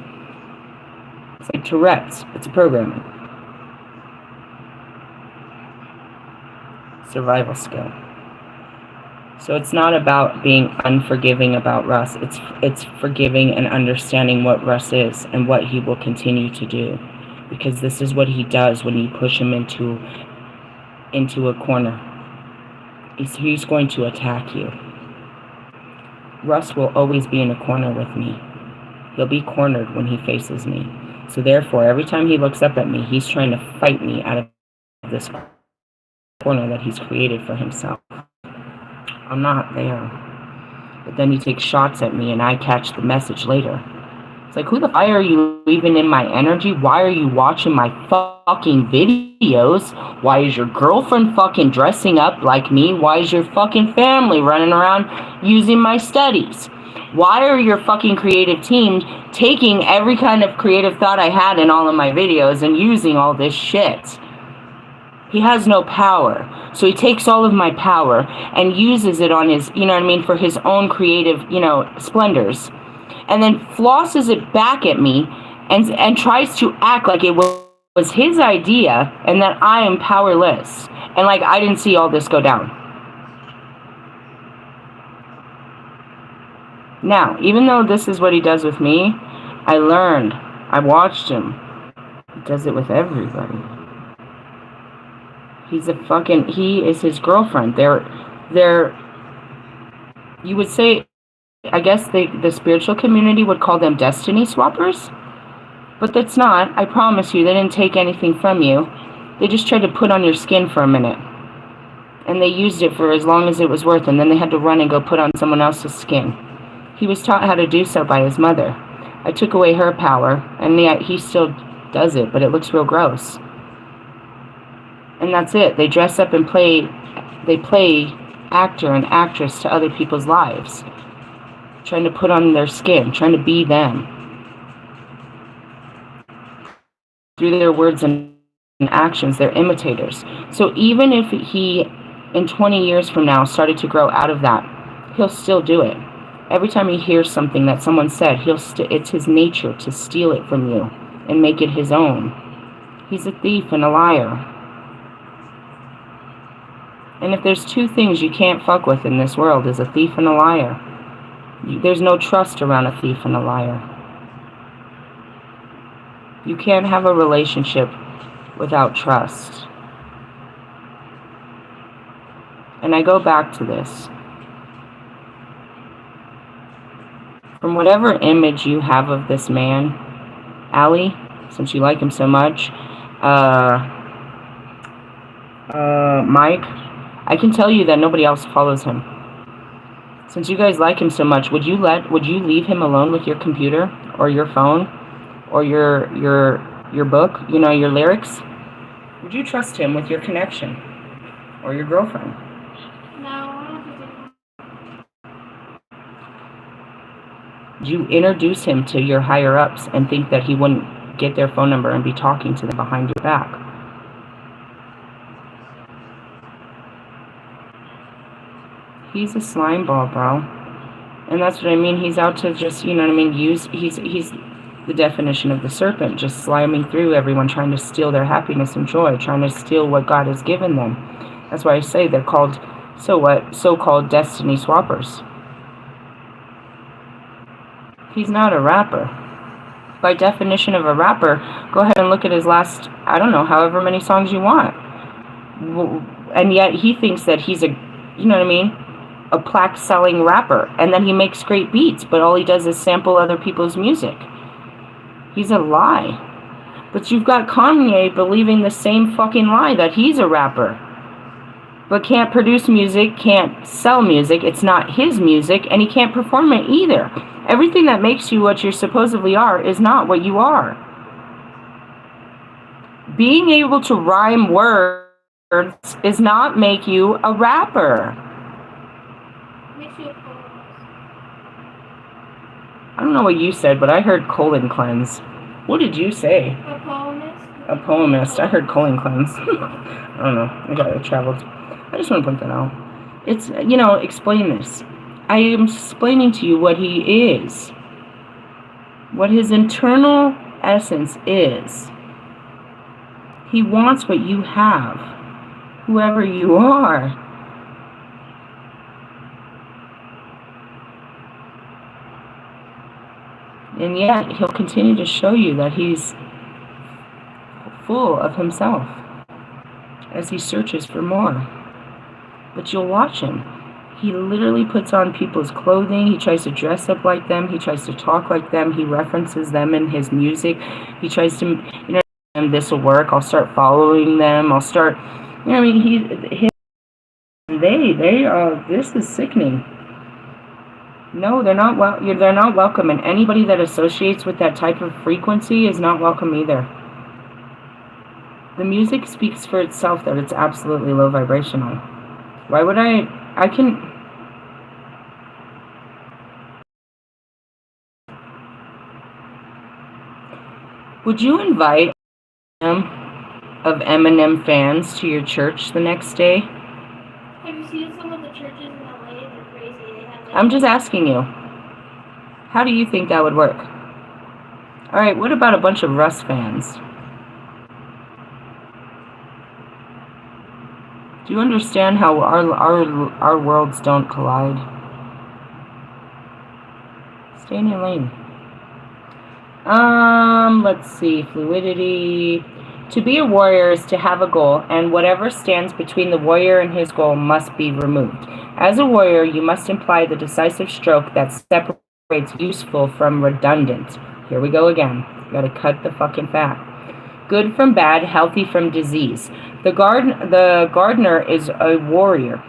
It's like Tourette's. It's a programming. Survival skill. So it's not about being unforgiving about Russ. It's forgiving and understanding what Russ is and what he will continue to do. Because this is what he does when you push him into a corner. He's going to attack you. Russ will always be in a corner with me. He'll be cornered when he faces me. So therefore, every time he looks up at me, he's trying to fight me out of this corner that he's created for himself. I'm not there. But then he takes shots at me and I catch the message later. It's like, why are you even in my energy? Why are you watching my fucking videos? Why is your girlfriend fucking dressing up like me? Why is your fucking family running around using my studies? Why are your fucking creative team taking every kind of creative thought I had in all of my videos and using all this shit? He has no power. So he takes all of my power and uses it on his, you know what I mean, for his own creative, you know, splendors. And then flosses it back at me and tries to act like it was his idea and that I am powerless. And like I didn't see all this go down. Now, even though this is what he does with me, I learned. I watched him. He does it with everybody. He is his girlfriend. You would say, I guess the spiritual community would call them destiny swappers. But that's not. I promise you, they didn't take anything from you. They just tried to put on your skin for a minute. And they used it for as long as it was worth, and then they had to run and go put on someone else's skin. He was taught how to do so by his mother. I took away her power, and yet he still does it, but it looks real gross. And that's it. They dress up and they play actor and actress to other people's lives. Trying to put on their skin, trying to be them. Through their words and actions, they're imitators. So even if he, in 20 years from now, started to grow out of that, he'll still do it. Every time he hears something that someone said, it's his nature to steal it from you and make it his own. He's a thief and a liar. And if there's two things you can't fuck with in this world, is a thief and a liar. There's no trust around a thief and a liar. You can't have a relationship without trust. And I go back to this. From whatever image you have of this man, Allie, since you like him so much, Mike, I can tell you that nobody else follows him. Since you guys like him so much, would you leave him alone with your computer or your phone or your book, you know, your lyrics? Would you trust him with your connection or your girlfriend? No. Would you introduce him to your higher ups and think that he wouldn't get their phone number and be talking to them behind your back? He's a slime ball, bro. And that's what I mean. He's out to just, you know what I mean, he's the definition of the serpent, just sliming through everyone, trying to steal their happiness and joy, trying to steal what God has given them. That's why I say they're called, so-called destiny swappers. He's not a rapper. By definition of a rapper, go ahead and look at his last, I don't know, however many songs you want. And yet he thinks that he's a, you know what I mean, a plaque-selling rapper. And then he makes great beats, but all he does is sample other people's music. He's a lie. But you've got Kanye believing the same fucking lie, that he's a rapper. But can't produce music, can't sell music, it's not his music, and he can't perform it either. Everything that makes you what you supposedly are is not what you are. Being able to rhyme words does not make you a rapper. Makes you a poet. I don't know what you said, but I heard colon cleanse. What did you say? A poemist? A poemist. I heard colon cleanse. I don't know. I traveled. I just want to point that out. It's, you know, explain this. I am explaining to you what he is. What his internal essence is. He wants what you have. Whoever you are. And yet, he'll continue to show you that he's full of himself as he searches for more. But you'll watch him. He literally puts on people's clothing. He tries to dress up like them. He tries to talk like them. He references them in his music. He tries to, you know, this will work. I'll start following them. I'll start, you know, I mean, this is sickening. No, they're not they're not welcome, and anybody that associates with that type of frequency is not welcome either. The music speaks for itself that it's absolutely low vibrational. Why would I can Would you invite of Eminem fans to your church the next day? Have you seen some of the churches in LA? They're crazy. They have like I'm just asking you. How do you think that would work? Alright, what about a bunch of Russ fans? Do you understand how our worlds don't collide? Stay in your lane. Let's see. Fluidity. To be a warrior is to have a goal, and whatever stands between the warrior and his goal must be removed. As a warrior, you must imply the decisive stroke that separates useful from redundant. Here we go again. Gotta cut the fucking fat. Good from bad, healthy from disease. The gardener is a warrior,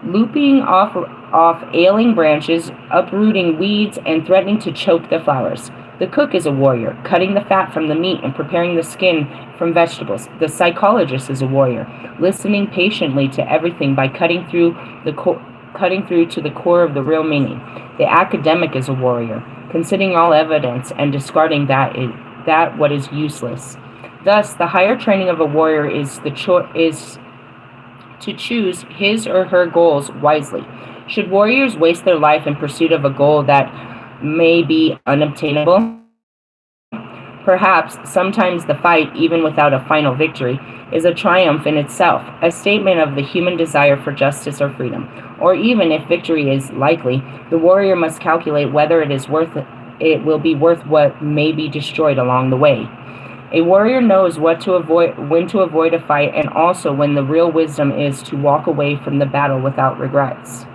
looping off ailing branches, uprooting weeds, and threatening to choke the flowers. The cook is a warrior, cutting the fat from the meat and preparing the skin from vegetables. The psychologist is a warrior, listening patiently to everything by cutting through to the core of the real meaning. The academic is a warrior, considering all evidence and discarding that what is useless. Thus, the higher training of a warrior is to choose his or her goals wisely. Should warriors waste their life in pursuit of a goal that may be unobtainable? Perhaps sometimes the fight, even without a final victory, is a triumph in itself, a statement of the human desire for justice or freedom. Or even if victory is likely, the warrior must calculate whether it will be worth what may be destroyed along the way. A warrior knows when to avoid a fight, and also when the real wisdom is to walk away from the battle without regrets.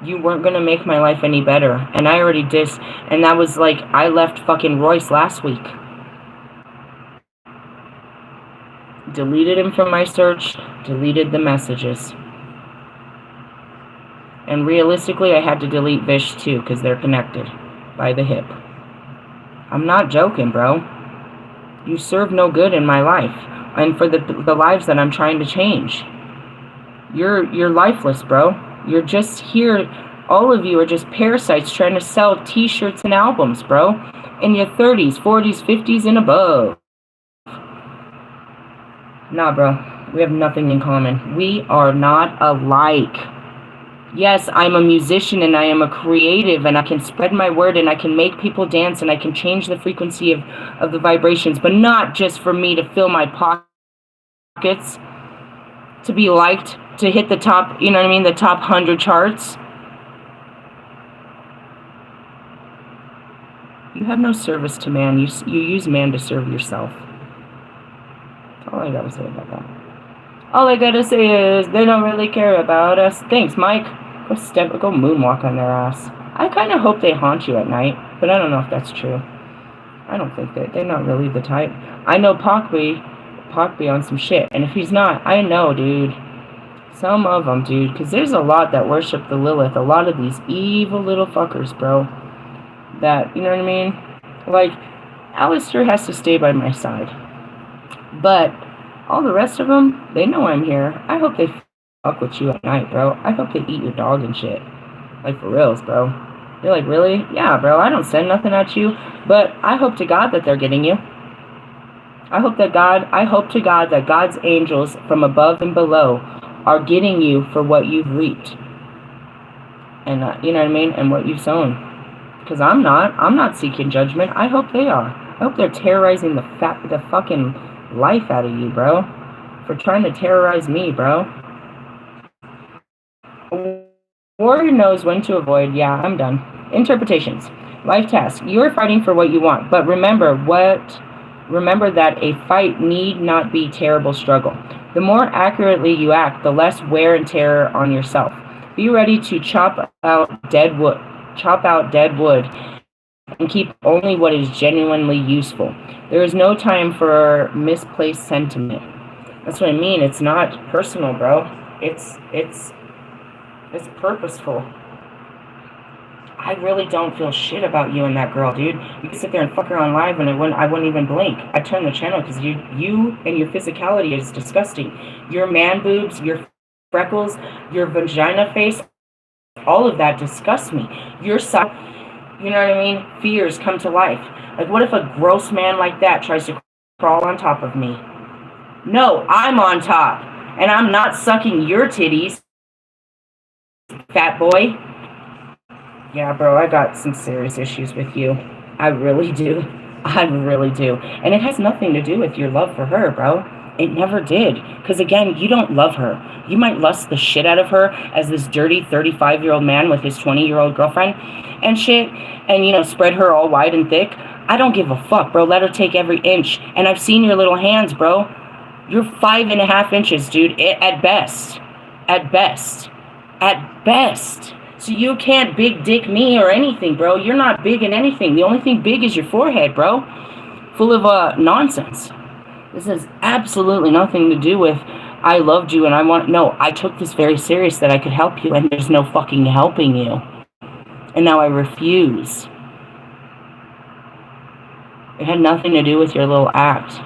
You weren't going to make my life any better, and I already did, and that was like, I left fucking Royce last week. Deleted him from my search, deleted the messages. And realistically, I had to delete Vish too, because they're connected by the hip. I'm not joking, bro. You serve no good in my life, and for the lives that I'm trying to change. You're lifeless, bro. You're just here. All of you are just parasites trying to sell t-shirts and albums, bro. In your 30s, 40s, 50s, and above. Nah, bro. We have nothing in common. We are not alike. Yes, I'm a musician and I am a creative and I can spread my word and I can make people dance and I can change the frequency of the vibrations, but not just for me to fill my pockets, to be liked, to hit the top, you know what I mean, the top 100 charts. You have no service to man. You use man to serve yourself. That's all I gotta say about that. All I gotta say is they don't really care about us. Thanks, Mike. Go moonwalk on their ass. I kind of hope they haunt you at night, but I don't know if that's true. I don't think they're not really the type. I know Pockby on some shit, and if he's not, I know, dude. Some of them, dude, because there's a lot that worship the Lilith. A lot of these evil little fuckers, bro. That, you know what I mean? Like, Alistair has to stay by my side. But all the rest of them, they know I'm here. I hope they fuck with you at night, bro. I hope they eat your dog and shit. Like, for reals, bro. You're like, really? Yeah, bro, I don't send nothing at you. But I hope to God that they're getting you. I hope to God that God's angels from above and below are getting you for what you've reaped. And, you know what I mean? And what you've sown. Because I'm not seeking judgment. I hope they are. I hope they're terrorizing the fucking life out of you, bro, for trying to terrorize me, bro. A warrior knows when to avoid. Yeah, I'm done. Interpretations. Life task. You are fighting for what you want, but remember that a fight need not be terrible struggle. The more accurately you act, the less wear and tear on yourself. Be ready to chop out dead wood, and keep only what is genuinely useful. There is no time for misplaced sentiment. That's what I mean. It's not personal, bro. It's purposeful. I really don't feel shit about you and that girl, dude. You can sit there and fuck her on live and I wouldn't even blink. I'd turn the channel because you and your physicality is disgusting. Your man boobs, your freckles, your vagina face, all of that disgusts me. Your side, You know what I mean? Fears come to life. Like, what if a gross man like that tries to crawl on top of me? No, I'm on top. And I'm not sucking your titties, fat boy. Yeah, bro, I got some serious issues with you. I really do. I really do. And it has nothing to do with your love for her, bro. It never did. Because again, you don't love her. You might lust the shit out of her as this dirty 35-year-old man with his 20-year-old girlfriend and shit. And, you know, spread her all wide and thick. I don't give a fuck, bro. Let her take every inch. And I've seen your little hands, bro. You're 5.5 inches, dude. At best. At best. At best. So you can't big dick me or anything, bro. You're not big in anything. The only thing big is your forehead, bro. Full of nonsense. This has absolutely nothing to do with I loved you and I want... No, I took this very serious that I could help you and there's no fucking helping you. And now I refuse. It had nothing to do with your little act.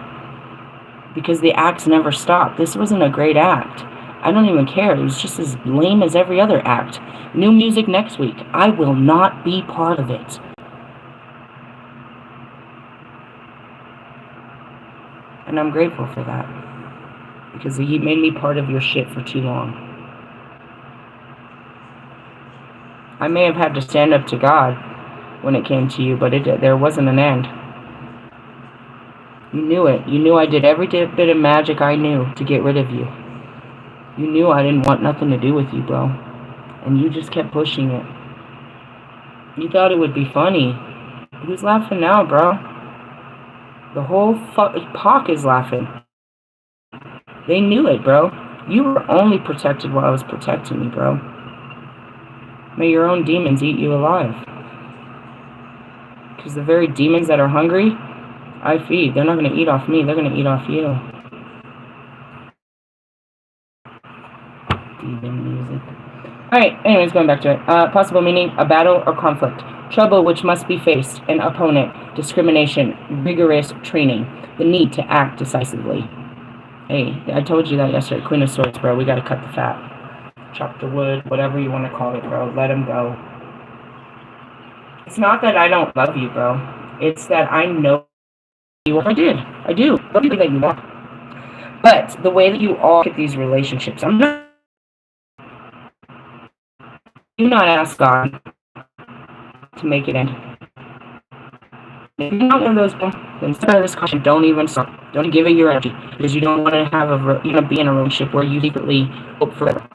Because the acts never stopped. This wasn't a great act. I don't even care. It was just as lame as every other act. New music next week. I will not be part of it. And I'm grateful for that. Because he made me part of your shit for too long. I may have had to stand up to God when it came to you, but there wasn't an end. You knew it. You knew I did every bit of magic I knew to get rid of you. You knew I didn't want nothing to do with you, bro. And you just kept pushing it. You thought it would be funny. Who's laughing now, bro? The whole POC is laughing. They knew it, bro. You were only protected while I was protecting you, bro. May your own demons eat you alive. Because the very demons that are hungry, I feed. They're not going to eat off me. They're going to eat off you. Demon music. Alright, anyways, going back to it. Possible meaning, a battle or conflict. Trouble which must be faced, an opponent, discrimination, rigorous training, the need to act decisively. Hey, I told you that yesterday. Queen of Swords, bro. We gotta cut the fat. Chop the wood, whatever you want to call it, bro. Let him go. It's not that I don't love you, bro. It's that I know you. I do. Love you that you are. But the way that you all get these relationships, I'm not... Do not ask God to make it end. If you're not one of those people, then start this question. Don't even start. Don't give it your energy because you don't want to have be in a relationship where you secretly hope forever.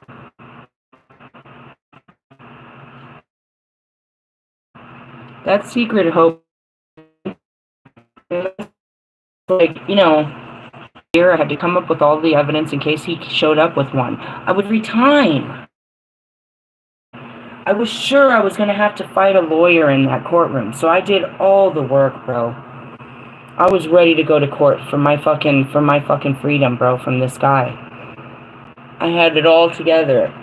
That secret hope, like, you know, here I had to come up with all the evidence in case he showed up with one. I would resign. I was sure I was going to have to fight a lawyer in that courtroom, so I did all the work, bro. I was ready to go to court for my fucking freedom, bro, from this guy. I had it all together.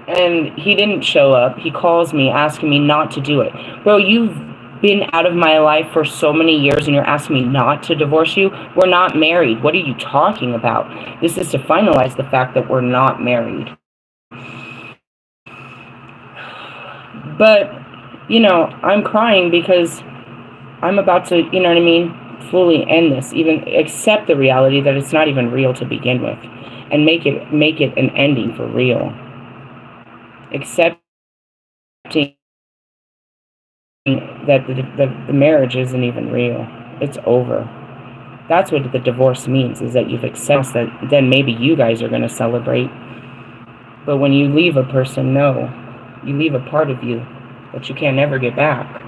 And he didn't show up. He calls me asking me not to do it. Bro, you've been out of my life for so many years and you're asking me not to divorce you? We're not married. What are you talking about? This is to finalize the fact that we're not married. But, you know, I'm crying because I'm about to, you know what I mean, fully end this, even accept the reality that it's not even real to begin with, and make it an ending for real. Accepting that the marriage isn't even real. It's over. That's what the divorce means, is that you've accepted that then maybe you guys are going to celebrate. But when you leave a person, no. You leave a part of you that you can't ever get back.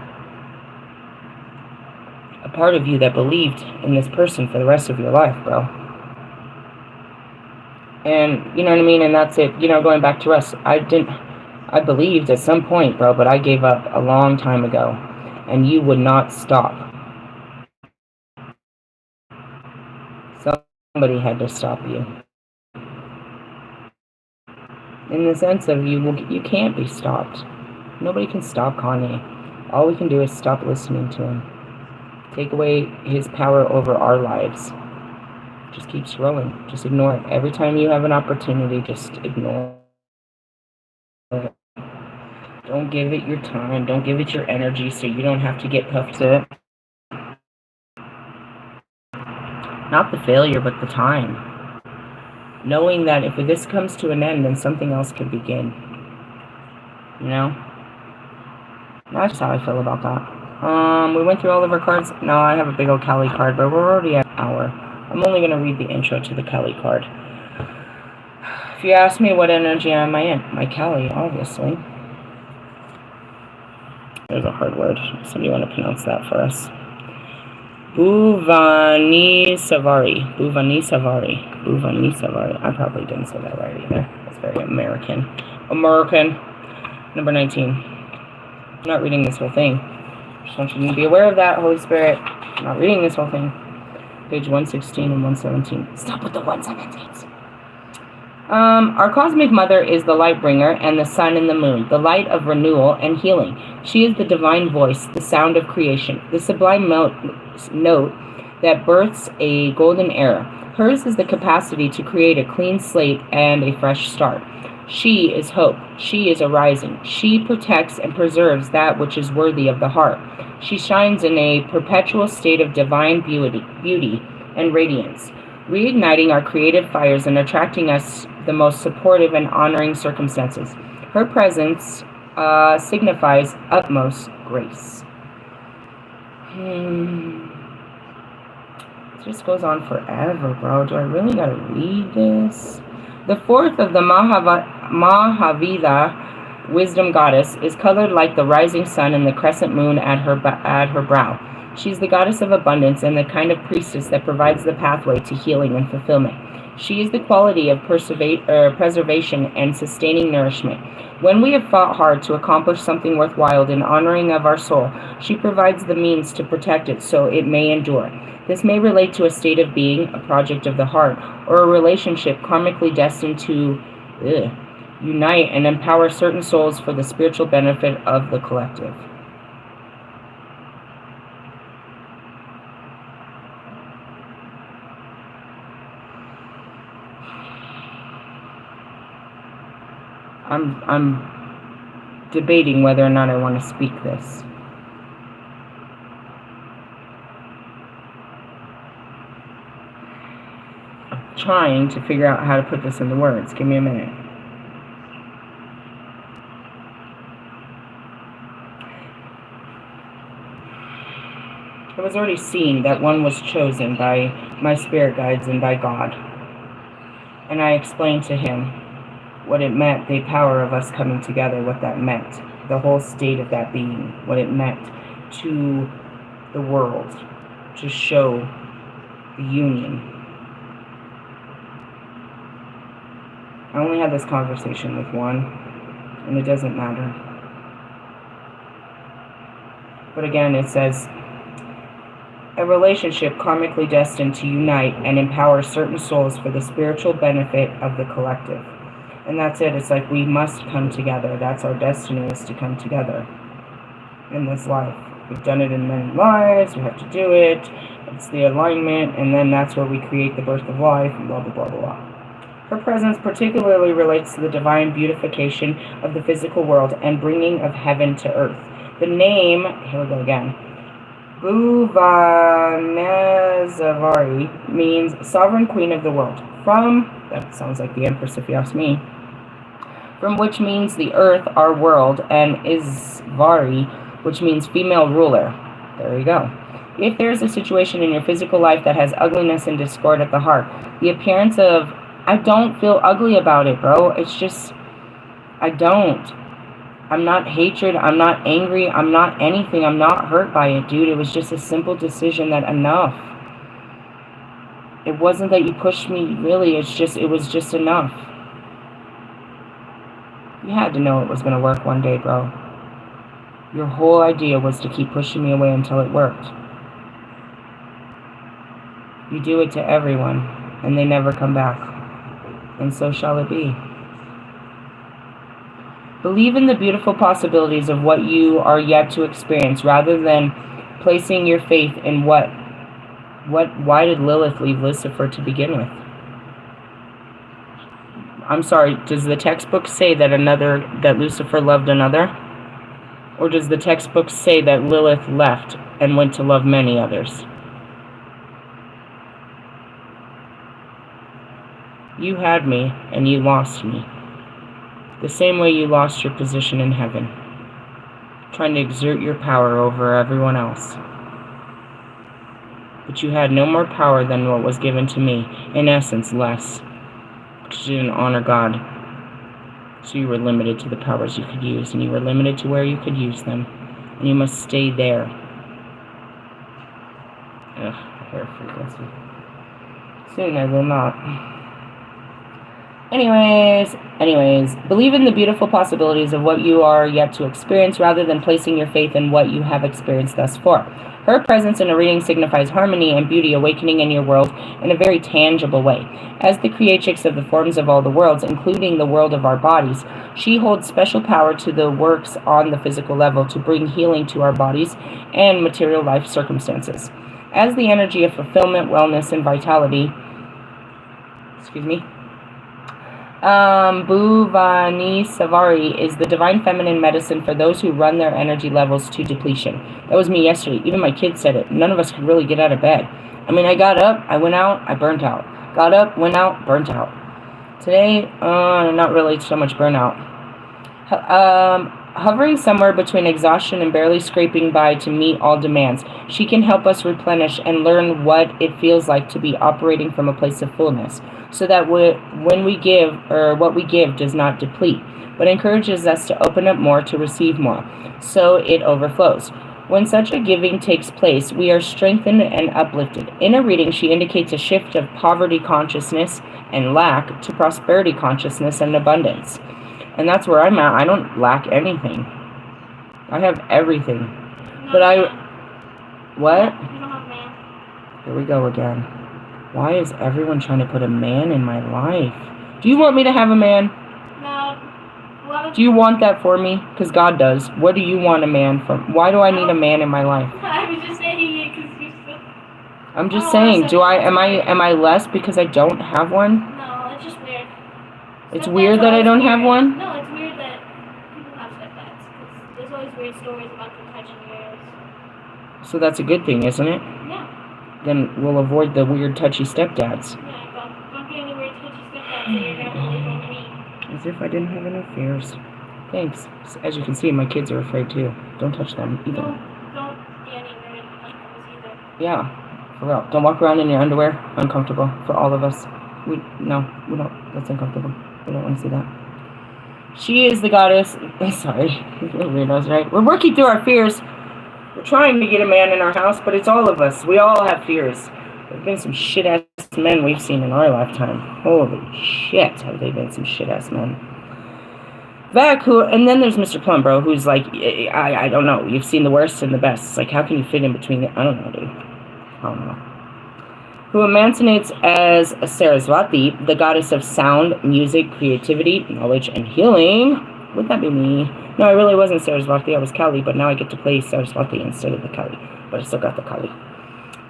A part of you that believed in this person for the rest of your life, bro. And, you know what I mean? And that's it. You know, going back to us, I believed at some point, bro, but I gave up a long time ago. And you would not stop. Somebody had to stop you. In the sense of you can't be stopped. Nobody can stop Kanye. All we can do is stop listening to him. Take away his power over our lives. Just keep scrolling. Just ignore it. Every time you have an opportunity, just ignore it. Don't give it your time. Don't give it your energy so you don't have to get puffed up. Not the failure, but the time. Knowing that if this comes to an end, then something else could begin. You know? That's how I feel about that. We went through all of our cards. No, I have a big old Kali card, but we're already at an hour. I'm only going to read the intro to the Kali card. If you ask me what energy am I in, my Kali, obviously. There's a hard word. Somebody want to pronounce that for us. Bhuvaneeswari. I probably didn't say that right either. That's very American. Number 19. I'm not reading this whole thing. Just want you to be aware of that, Holy Spirit. I'm not reading this whole thing. Page 116 and 117. Stop with the 117s. Our cosmic mother is the light bringer and the sun and the moon, the light of renewal and healing. She is the divine voice, the sound of creation, the sublime note that births a golden era. Hers is the capacity to create a clean slate and a fresh start. She is hope. She is arising. She protects and preserves that which is worthy of the heart. She shines in a perpetual state of divine beauty and radiance, reigniting our creative fires and attracting us the most supportive and honoring circumstances. Her presence signifies utmost grace. It just goes on forever, bro. Do I really gotta read this? The fourth of the Mahavida wisdom goddess is colored like the rising sun and the crescent moon at her brow. She's the goddess of abundance and the kind of priestess that provides the pathway to healing and fulfillment. She is the quality of preservation and sustaining nourishment. When we have fought hard to accomplish something worthwhile in honoring of our soul, she provides the means to protect it so it may endure. This may relate to a state of being, a project of the heart, or a relationship karmically destined to unite and empower certain souls for the spiritual benefit of the collective. I'm debating whether or not I want to speak this. Trying to figure out how to put this into words. Give me a minute. It was already seen that one was chosen by my spirit guides and by God. And I explained to him what it meant, the power of us coming together, what that meant, the whole state of that being, what it meant to the world, to show the union. I only had this conversation with one, and it doesn't matter. But again, it says, a relationship karmically destined to unite and empower certain souls for the spiritual benefit of the collective. And that's it. It's like we must come together. That's our destiny, is to come together in this life. We've done it in many lives. We have to do it. It's the alignment. And then that's where we create the birth of life and blah, blah, blah, blah, blah. Her presence particularly relates to the divine beautification of the physical world and bringing of heaven to earth. The name, here we go again, Bhuvaneeswari means sovereign queen of the world. That sounds like the Empress if you ask me, from which means the earth, our world, and Isvari, which means female ruler. There you go. If there is a situation in your physical life that has ugliness and discord at the heart, the appearance of, I don't feel ugly about it, bro. It's just, I don't. I'm not hatred. I'm not angry. I'm not anything. I'm not hurt by it, dude. It was just a simple decision that enough. It wasn't that you pushed me, really. It was just enough. You had to know it was going to work one day, bro. Your whole idea was to keep pushing me away until it worked. You do it to everyone, and they never come back. And so shall it be. Believe in the beautiful possibilities of what you are yet to experience, rather than placing your faith in why did Lilith leave Lucifer to begin with? I'm sorry, does the textbook say that Lucifer loved another? Or does the textbook say that Lilith left and went to love many others? You had me, and you lost me. The same way you lost your position in heaven, trying to exert your power over everyone else. But you had no more power than what was given to me, in essence, less, because you didn't honor God. So you were limited to the powers you could use, and you were limited to where you could use them, and you must stay there. Ugh, hair frequency. Soon I will not. Anyways, believe in the beautiful possibilities of what you are yet to experience rather than placing your faith in what you have experienced thus far. Her presence in a reading signifies harmony and beauty awakening in your world in a very tangible way. As the creatrix of the forms of all the worlds, including the world of our bodies, she holds special power to the works on the physical level to bring healing to our bodies and material life circumstances. As the energy of fulfillment, wellness, and vitality, Bhuvani Savari is the divine feminine medicine for those who run their energy levels to depletion. That was me yesterday. Even my kids said it. None of us could really get out of bed. I mean, I got up, I went out, I burnt out. Got up, went out, burnt out. Today, not really so much burnout. Hovering somewhere between exhaustion and barely scraping by to meet all demands, she can help us replenish and learn what it feels like to be operating from a place of fullness, so that when we give, or what we give does not deplete, but encourages us to open up more to receive more, so it overflows. When such a giving takes place, we are strengthened and uplifted. In a reading, she indicates a shift of poverty consciousness and lack to prosperity consciousness and abundance. And that's where I'm at. I don't lack anything. I have everything. But what? You don't have man. Here we go again. Why is everyone trying to put a man in my life? Do you want me to have a man? No. Well, Do you want that for me? Because God does. What do you want a man from? Why do I need a man in my life? I was just saying it because you said. I'm just saying. Am I less because I don't have one? No, it's just weird. It's weird that I don't have one? No, it's weird that people have stepdads. Because there's always weird stories about them touching yours. So that's a good thing, isn't it? Yeah. Then we'll avoid the weird touchy stepdads. Yeah, but don't get any weird touchy stepdads that you're going to believe on me. As if I didn't have enough fears. Thanks. As you can see, my kids are afraid too. Don't touch them either. Don't be any weird like those either. Yeah, for real. Don't walk around in your underwear. Uncomfortable for all of us. We don't. That's uncomfortable. We don't want to see that. She is the goddess. Sorry, little weirdos, right? We're working through our fears. We're trying to get a man in our house, but it's all of us. We all have fears. There've been some shit-ass men we've seen in our lifetime. Holy shit, have they been some shit-ass men. Vac, and then there's Mr. Plumbro, who's like, I don't know. You've seen the worst and the best. It's like, how can you fit in between I don't know, dude. I don't know. Who emasculates as Saraswati, the goddess of sound, music, creativity, knowledge, and healing. Would that be me? No, I really wasn't Saraswati. I was Kali, but now I get to play Saraswati instead of the Kali. But I still got the Kali.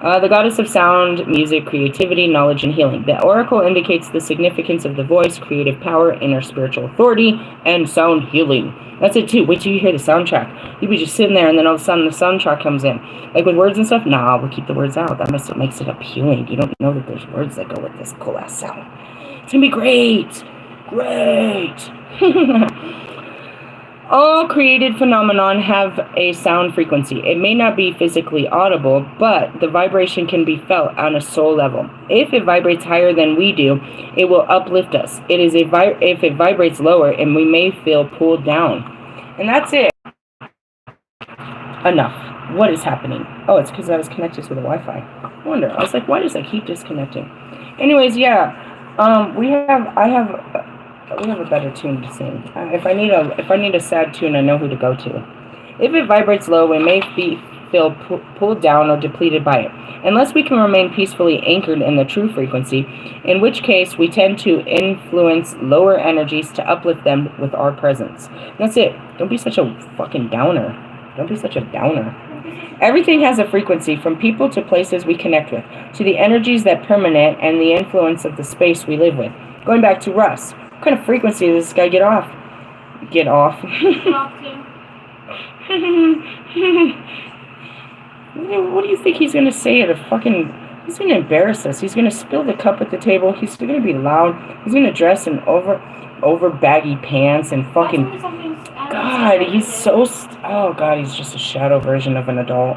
The goddess of sound, music, creativity, knowledge, and healing. The oracle indicates the significance of the voice, creative power, inner spiritual authority, and sound healing. That's it too. Wait till you hear the soundtrack. You'll be just sitting there, and then all of a sudden the soundtrack comes in. Like with words and stuff, nah, we'll keep the words out. That's what makes it appealing. You don't know that there's words that go with this cool ass sound. It's gonna be great. Great. All created phenomenon have a sound frequency. It may not be physically audible, but the vibration can be felt on a soul level. If it vibrates higher than we do, it will uplift us. If it vibrates lower, and we may feel pulled down. And that's it. Enough. What is happening? Oh, it's because I was connected to the Wi-Fi. I wonder. I was like, why does it keep disconnecting? Anyways, yeah. We have a better tune to sing. If I need a sad tune, I know who to go to. If it vibrates low, we may feel pulled down or depleted by it, unless we can remain peacefully anchored in the true frequency, in which case we tend to influence lower energies to uplift them with our presence. That's it. Don't be such a fucking downer. Don't be such a downer. Everything has a frequency, from people to places we connect with, to the energies that permeate and the influence of the space we live with. Going back to Russ. What kind of frequency does this guy get off? Get off. What do you think he's gonna say at a fucking... He's gonna embarrass us. He's gonna spill the cup at the table. He's gonna be loud. He's gonna dress in over baggy pants and fucking... God, he's so... Oh, God, he's just a shadow version of an adult.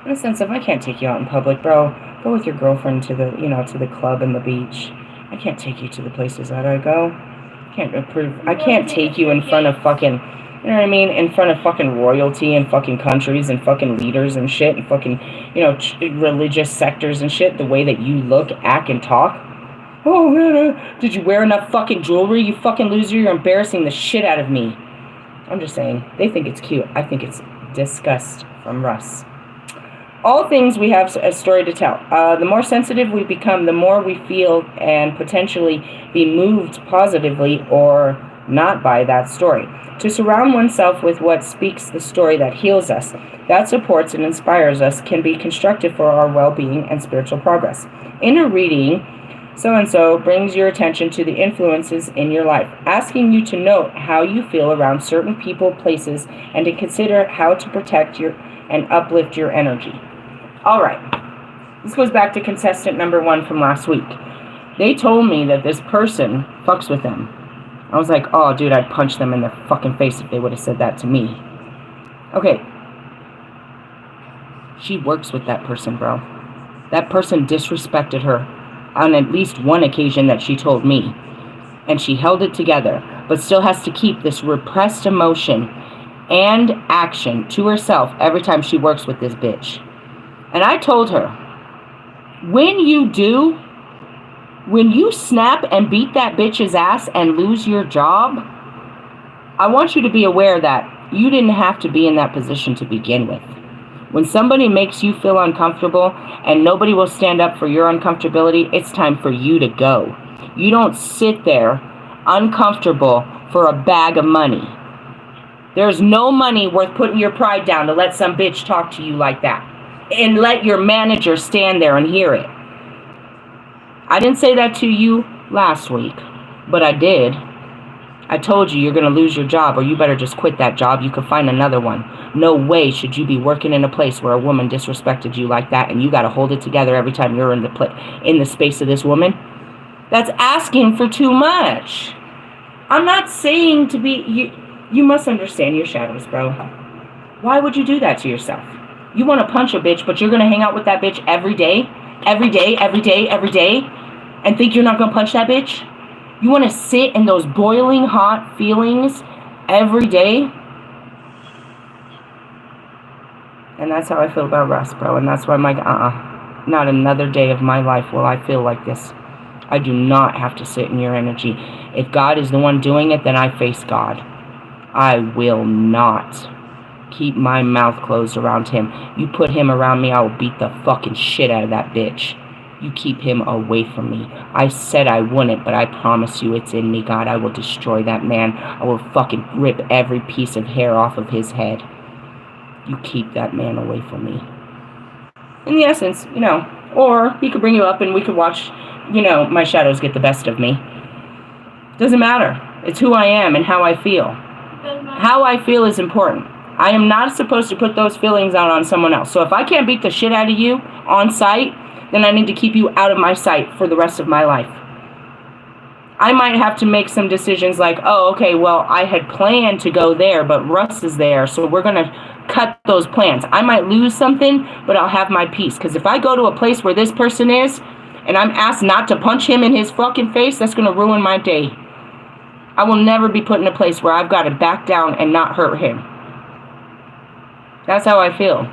In a sense of, I can't take you out in public, bro. Go with your girlfriend to the, to the club and the beach. I can't take you to the places that I go. I can't take you in front of fucking... You know what I mean? In front of fucking royalty and fucking countries and fucking leaders and shit and fucking, religious sectors and shit. The way that you look, act, and talk. Oh, man, did you wear enough fucking jewelry? You fucking loser. You're embarrassing the shit out of me. I'm just saying. They think it's cute. I think it's disgust from Russ. All things we have a story to tell. The more sensitive we become, the more we feel and potentially be moved positively or not by that story. To surround oneself with what speaks the story that heals us, that supports and inspires us, can be constructive for our well-being and spiritual progress. In a reading, so-and-so brings your attention to the influences in your life, asking you to note how you feel around certain people, places, and to consider how to protect and uplift your energy. All right. This goes back to contestant number 1 from last week. They told me that this person fucks with them. I was like, oh, dude, I'd punch them in the fucking face if they would have said that to me. Okay. She works with that person, bro. That person disrespected her on at least one occasion that she told me. And she held it together, but still has to keep this repressed emotion and action to herself every time she works with this bitch. And I told her, when you snap and beat that bitch's ass and lose your job, I want you to be aware that you didn't have to be in that position to begin with. When somebody makes you feel uncomfortable and nobody will stand up for your uncomfortability, it's time for you to go. You don't sit there uncomfortable for a bag of money. There's no money worth putting your pride down to let some bitch talk to you like that. And let your manager stand there and hear it. I didn't say that to you last week, but I did. I told you you're going to lose your job, or you better just quit that job. You could find another one. No way should you be working in a place where a woman disrespected you like that, and you got to hold it together every time you're in the space of this woman. That's asking for too much. I'm not saying to be... You must understand your shadows, bro. Why would you do that to yourself? You want to punch a bitch, but you're going to hang out with that bitch every day, and think you're not going to punch that bitch? You want to sit in those boiling hot feelings every day? And that's how I feel about Russ, bro. And that's why I'm like, not another day of my life will I feel like this. I do not have to sit in your energy. If God is the one doing it, then I face God. I will not keep my mouth closed around him. You put him around me, I will beat the fucking shit out of that bitch. You keep him away from me. I said I wouldn't, but I promise you it's in me, God. I will destroy that man. I will fucking rip every piece of hair off of his head. You keep that man away from me. In the essence, or he could bring you up and we could watch, my shadows get the best of me. Doesn't matter. It's who I am and how I feel. How I feel is important. I am not supposed to put those feelings out on someone else. So if I can't beat the shit out of you on sight, then I need to keep you out of my sight for the rest of my life. I might have to make some decisions like, oh, okay, well, I had planned to go there, but Russ is there, so we're going to cut those plans. I might lose something, but I'll have my peace. Because if I go to a place where this person is, and I'm asked not to punch him in his fucking face, that's going to ruin my day. I will never be put in a place where I've got to back down and not hurt him. That's how I feel.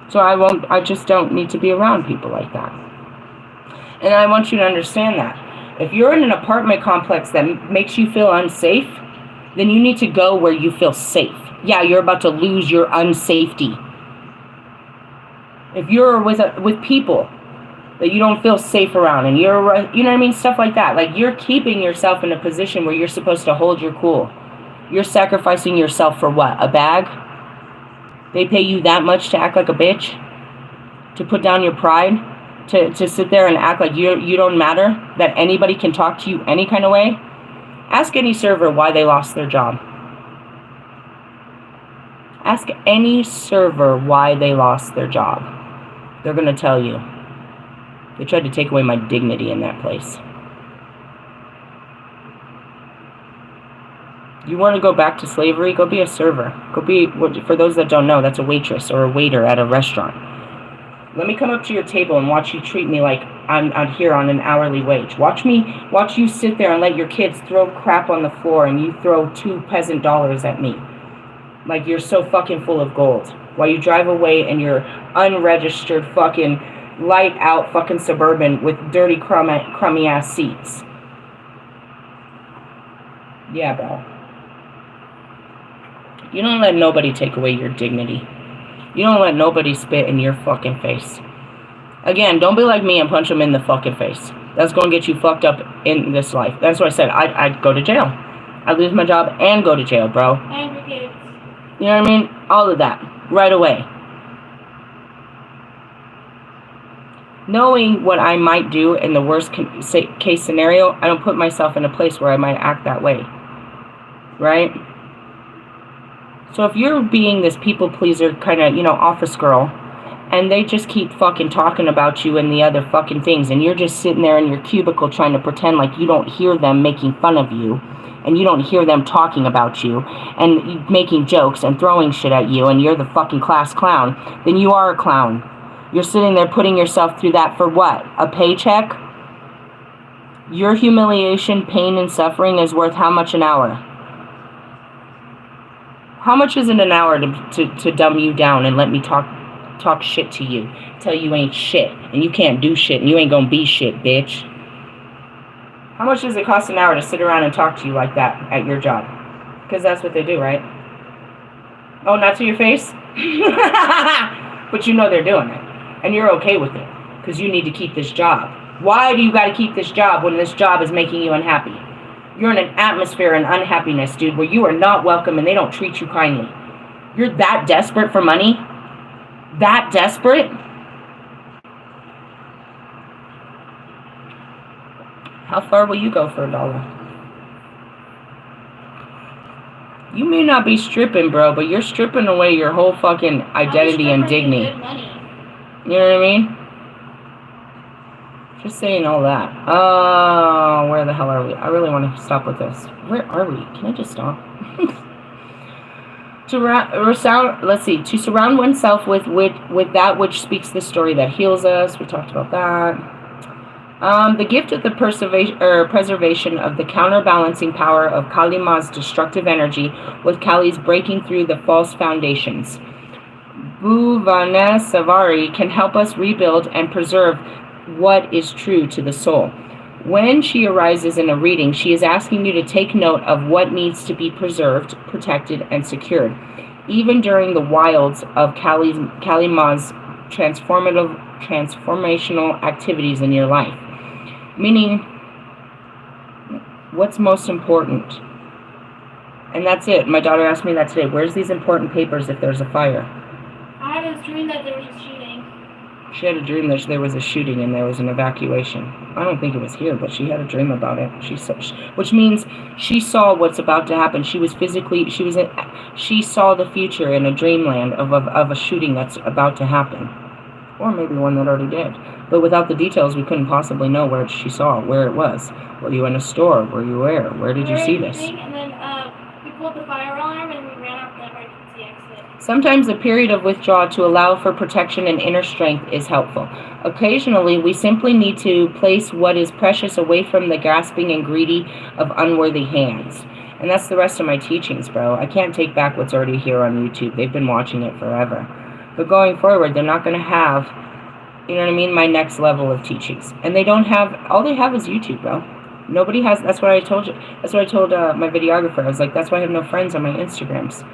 So I just don't need to be around people like that. And I want you to understand that. If you're in an apartment complex that makes you feel unsafe, then you need to go where you feel safe. Yeah, you're about to lose your unsafety. If you're with people that you don't feel safe around, and you're, stuff like that. Like, you're keeping yourself in a position where you're supposed to hold your cool. You're sacrificing yourself for what? A bag? They pay you that much to act like a bitch? To put down your pride? To sit there and act like you don't matter? That anybody can talk to you any kind of way? Ask any server why they lost their job. Ask any server why they lost their job. They're going to tell you. They tried to take away my dignity in that place. You want to go back to slavery? Go be a server. Go be, for those that don't know, that's a waitress or a waiter at a restaurant. Let me come up to your table and watch you treat me like I'm here on an hourly wage. Watch you sit there and let your kids throw crap on the floor and you throw 2 peasant dollars at me. Like you're so fucking full of gold. While you drive away in your unregistered fucking light out fucking Suburban with dirty crummy ass seats. Yeah, bro. You don't let nobody take away your dignity. You don't let nobody spit in your fucking face. Again, don't be like me and punch them in the fucking face. That's going to get you fucked up in this life. That's what I said. I'd go to jail. I'd lose my job and go to jail, bro. And your kids. You know what I mean? All of that. Right away. Knowing what I might do in the worst case scenario, I don't put myself in a place where I might act that way. Right? So if you're being this people pleaser kind of, office girl, and they just keep fucking talking about you and the other fucking things, and you're just sitting there in your cubicle trying to pretend like you don't hear them making fun of you, and you don't hear them talking about you, and making jokes and throwing shit at you, and you're the fucking class clown, then you are a clown. You're sitting there putting yourself through that for what? A paycheck? Your humiliation, pain, and suffering is worth how much an hour? How much is it an hour to dumb you down and let me talk shit to you? Tell you ain't shit, and you can't do shit, and you ain't gonna be shit, bitch. How much does it cost an hour to sit around and talk to you like that at your job? Because that's what they do, right? Oh, not to your face? But you know they're doing it. And you're okay with it. Because you need to keep this job. Why do you got to keep this job when this job is making you unhappy? You're in an atmosphere of unhappiness, dude, where you are not welcome and they don't treat you kindly. You're that desperate for money? That desperate? How far will you go for $1? You may not be stripping, bro, but you're stripping away your whole fucking identity and dignity. You know what I mean? Just saying all that. Oh, where the hell are we? I really want to stop with this. Where are we? Can I just stop? To surround oneself with that which speaks the story that heals us. We talked about that. The gift of the preservation of the counterbalancing power of Kali Ma's destructive energy with Kali's breaking through the false foundations. Bhuvanesavari can help us rebuild and preserve what is true to the soul. When she arises in a reading, she is asking you to take note of what needs to be preserved, protected, and secured, even during the wilds of Kali Ma's transformational activities in your life. Meaning, what's most important? And that's it. My daughter asked me that today. Where's these important papers if there's a fire? I had a dream that there was a shooting. She had a dream that there was a shooting and there was an evacuation. I don't think it was here, but she had a dream about it. Which means she saw what's about to happen. She saw the future in a dreamland of a shooting that's about to happen. Or maybe one that already did. But without the details, we couldn't possibly know where she saw, where it was. Were you in a store? Were you where? Where did you see this? And then we pulled the fire alarm and we ran up the emergency exit. Sometimes a period of withdrawal to allow for protection and inner strength is helpful. Occasionally, we simply need to place what is precious away from the grasping and greedy of unworthy hands. And that's the rest of my teachings, bro. I can't take back what's already here on YouTube. They've been watching it forever. But going forward, they're not going to have, you know what I mean, my next level of teachings. And they don't have, all they have is YouTube, bro. Nobody has, that's what I told you. That's what I told my videographer. I was like, that's why I have no friends on my Instagrams.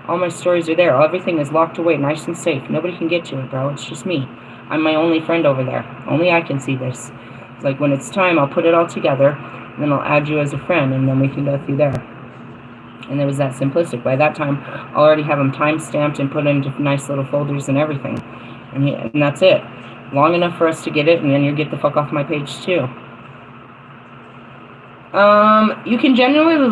All my stories are there. Everything is locked away, nice and safe. Nobody can get to it, bro. It's just me. I'm my only friend over there. Only I can see this. It's like when it's time, I'll put it all together, and then I'll add you as a friend, and then we can go through there. And it was that simplistic. By that time, I already have them time-stamped and put into nice little folders and everything. And that's it. Long enough for us to get it, and then you get the fuck off my page, too. You can genuinely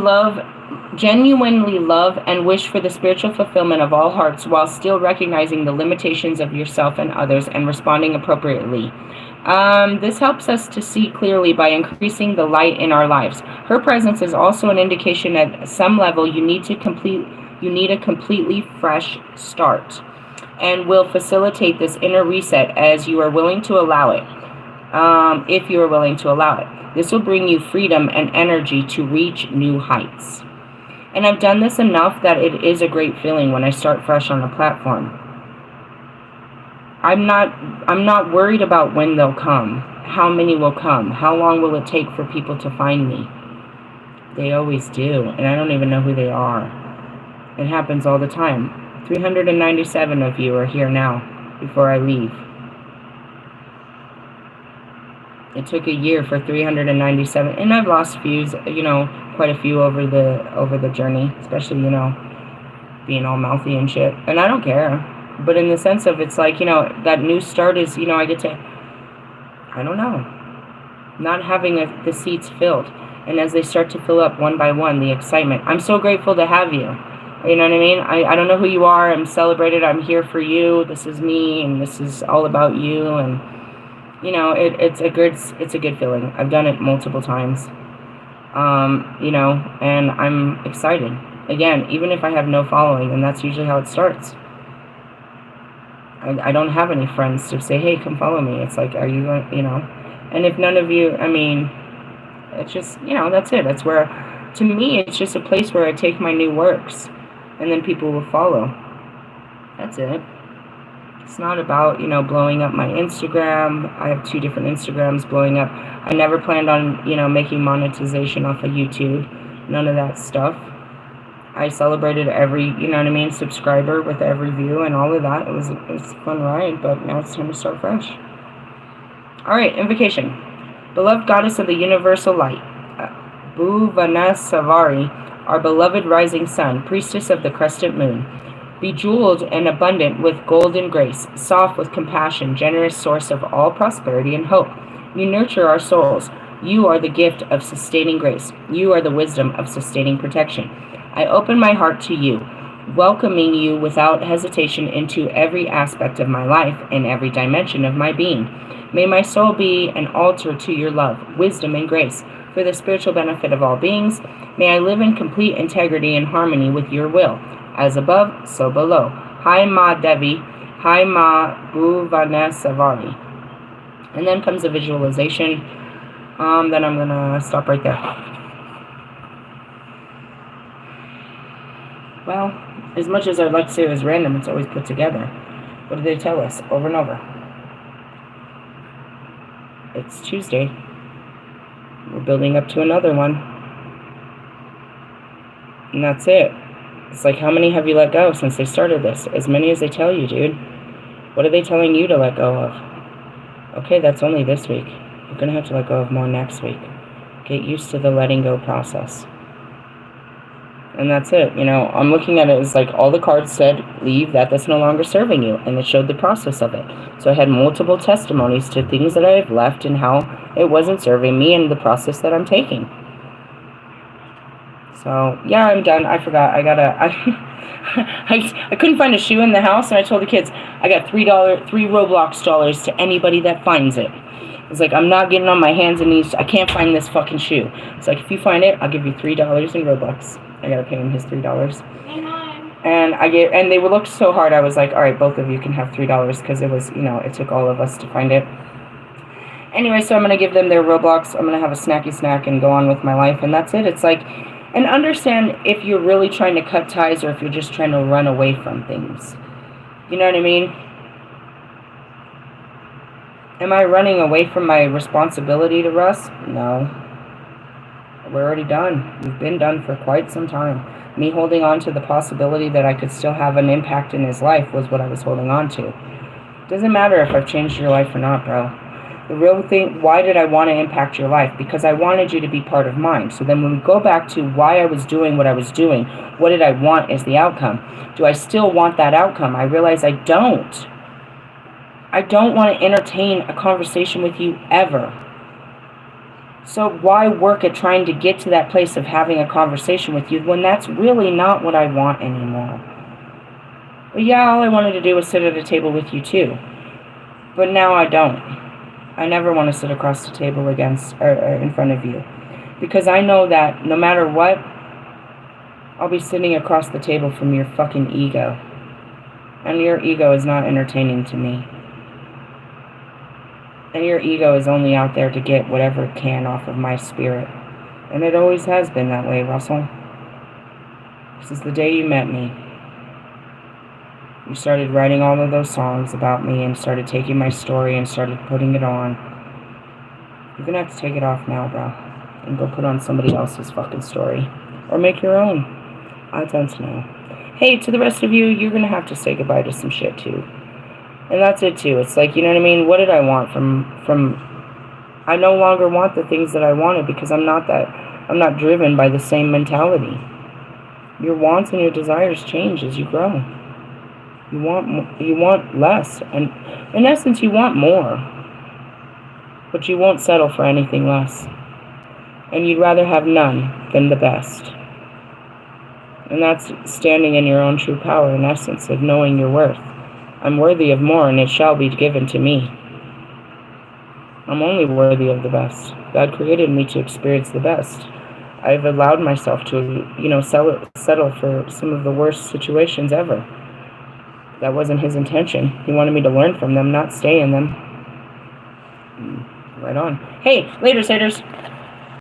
love and wish for the spiritual fulfillment of all hearts while still recognizing the limitations of yourself and others and responding appropriately. This helps us to see clearly by increasing the light in our lives. Her presence is also an indication at some level you need a completely fresh start, and will facilitate this inner reset as you are willing to allow it. If you are willing to allow it. This will bring you freedom and energy to reach new heights. And I've done this enough that it is a great feeling when I start fresh on a platform. I'm not worried about when they'll come, how many will come, how long will it take for people to find me. They always do, and I don't even know who they are. It happens all the time. 397 of you are here now before I leave. It took a year for 397, and I've lost views, quite a few over the journey, especially, being all mouthy and shit. And I don't care. But in the sense of, it's like, that new start is, I get to, I don't know, not having the seats filled. And as they start to fill up one by one, the excitement. I'm so grateful to have you. You know what I mean? I don't know who you are. I'm celebrated. I'm here for you. This is me, and this is all about you. And it's a good feeling. I've done it multiple times. And I'm excited. Again, even if I have no following, and that's usually how it starts. I don't have any friends to say, hey, come follow me. It's like, are you going, and if none of you, it's just, that's it. That's where, to me, it's just a place where I take my new works, and then people will follow. That's it. It's not about, blowing up my Instagram. I have 2 different Instagrams blowing up. I never planned on, making monetization off of YouTube. None of that stuff. I celebrated every, subscriber with every view and all of that. It was a fun ride, but now it's time to start fresh. All right, invocation. Beloved Goddess of the Universal Light, Bhuvanesavari, our beloved rising sun, Priestess of the Crescent Moon, bejeweled and abundant with golden grace, soft with compassion, generous source of all prosperity and hope. You nurture our souls. You are the gift of sustaining grace. You are the wisdom of sustaining protection. I open my heart to you, welcoming you without hesitation into every aspect of my life and every dimension of my being. May my soul be an altar to your love, wisdom, and grace for the spiritual benefit of all beings. May I live in complete integrity and harmony with your will. As above, so below. Hai Ma Devi, Hai Ma Bhuvanesavari. And then comes a visualization. Then I'm going to stop right there. Well, as much as I'd like to say it was random, it's always put together. What do they tell us over and over? It's Tuesday. We're building up to another one. And that's it. It's like, how many have you let go since they started this? As many as they tell you, dude. What are they telling you to let go of? Okay, that's only this week. You're going to have to let go of more next week. Get used to the letting go process. And that's it. I'm looking at it as like all the cards said, leave that's no longer serving you. And it showed the process of it. So I had multiple testimonies to things that I have left and how it wasn't serving me and the process that I'm taking. So, yeah, I'm done. I forgot. I couldn't find a shoe in the house, and I told the kids, I got $3 Roblox dollars to anybody that finds it. It's like, I'm not getting on my hands and knees. I can't find this fucking shoe. It's like, if you find it, I'll give you $3 in Robux. I gotta pay him his $3. And they looked so hard. I was like, all right, both of you can have $3 because it was, it took all of us to find it. Anyway, so I'm gonna give them their Roblox. I'm gonna have a snacky snack and go on with my life, and that's it. It's like, and understand if you're really trying to cut ties or if you're just trying to run away from things. You know what I mean? Am I running away from my responsibility to Russ? No. We're already done. We've been done for quite some time. Me holding on to the possibility that I could still have an impact in his life was what I was holding on to. Doesn't matter if I've changed your life or not, bro. The real thing, why did I want to impact your life? Because I wanted you to be part of mine. So then when we go back to why I was doing what I was doing, what did I want as the outcome? Do I still want that outcome? I realize I don't. I don't want to entertain a conversation with you ever. So why work at trying to get to that place of having a conversation with you when that's really not what I want anymore? But yeah, all I wanted to do was sit at a table with you too. But now I don't. I never want to sit across the table or in front of you. Because I know that no matter what, I'll be sitting across the table from your fucking ego. And your ego is not entertaining to me. And your ego is only out there to get whatever it can off of my spirit. And it always has been that way, Russell. Since the day you met me. You started writing all of those songs about me and started taking my story and started putting it on. You're gonna have to take it off now, bro. And go put on somebody else's fucking story. Or make your own. I don't know. Hey, to the rest of you, you're gonna have to say goodbye to some shit too. And that's it too. It's like, you know what I mean? What did I want from I no longer want the things that I wanted because I'm not driven by the same mentality. Your wants and your desires change as you grow. You want less, and in essence you want more. But you won't settle for anything less. And you'd rather have none than the best. And that's standing in your own true power, in essence, of knowing your worth. I'm worthy of more, and it shall be given to me. I'm only worthy of the best. God created me to experience the best. I've allowed myself to, settle for some of the worst situations ever. That wasn't his intention. He wanted me to learn from them, not stay in them. Right on. Hey, later, haters.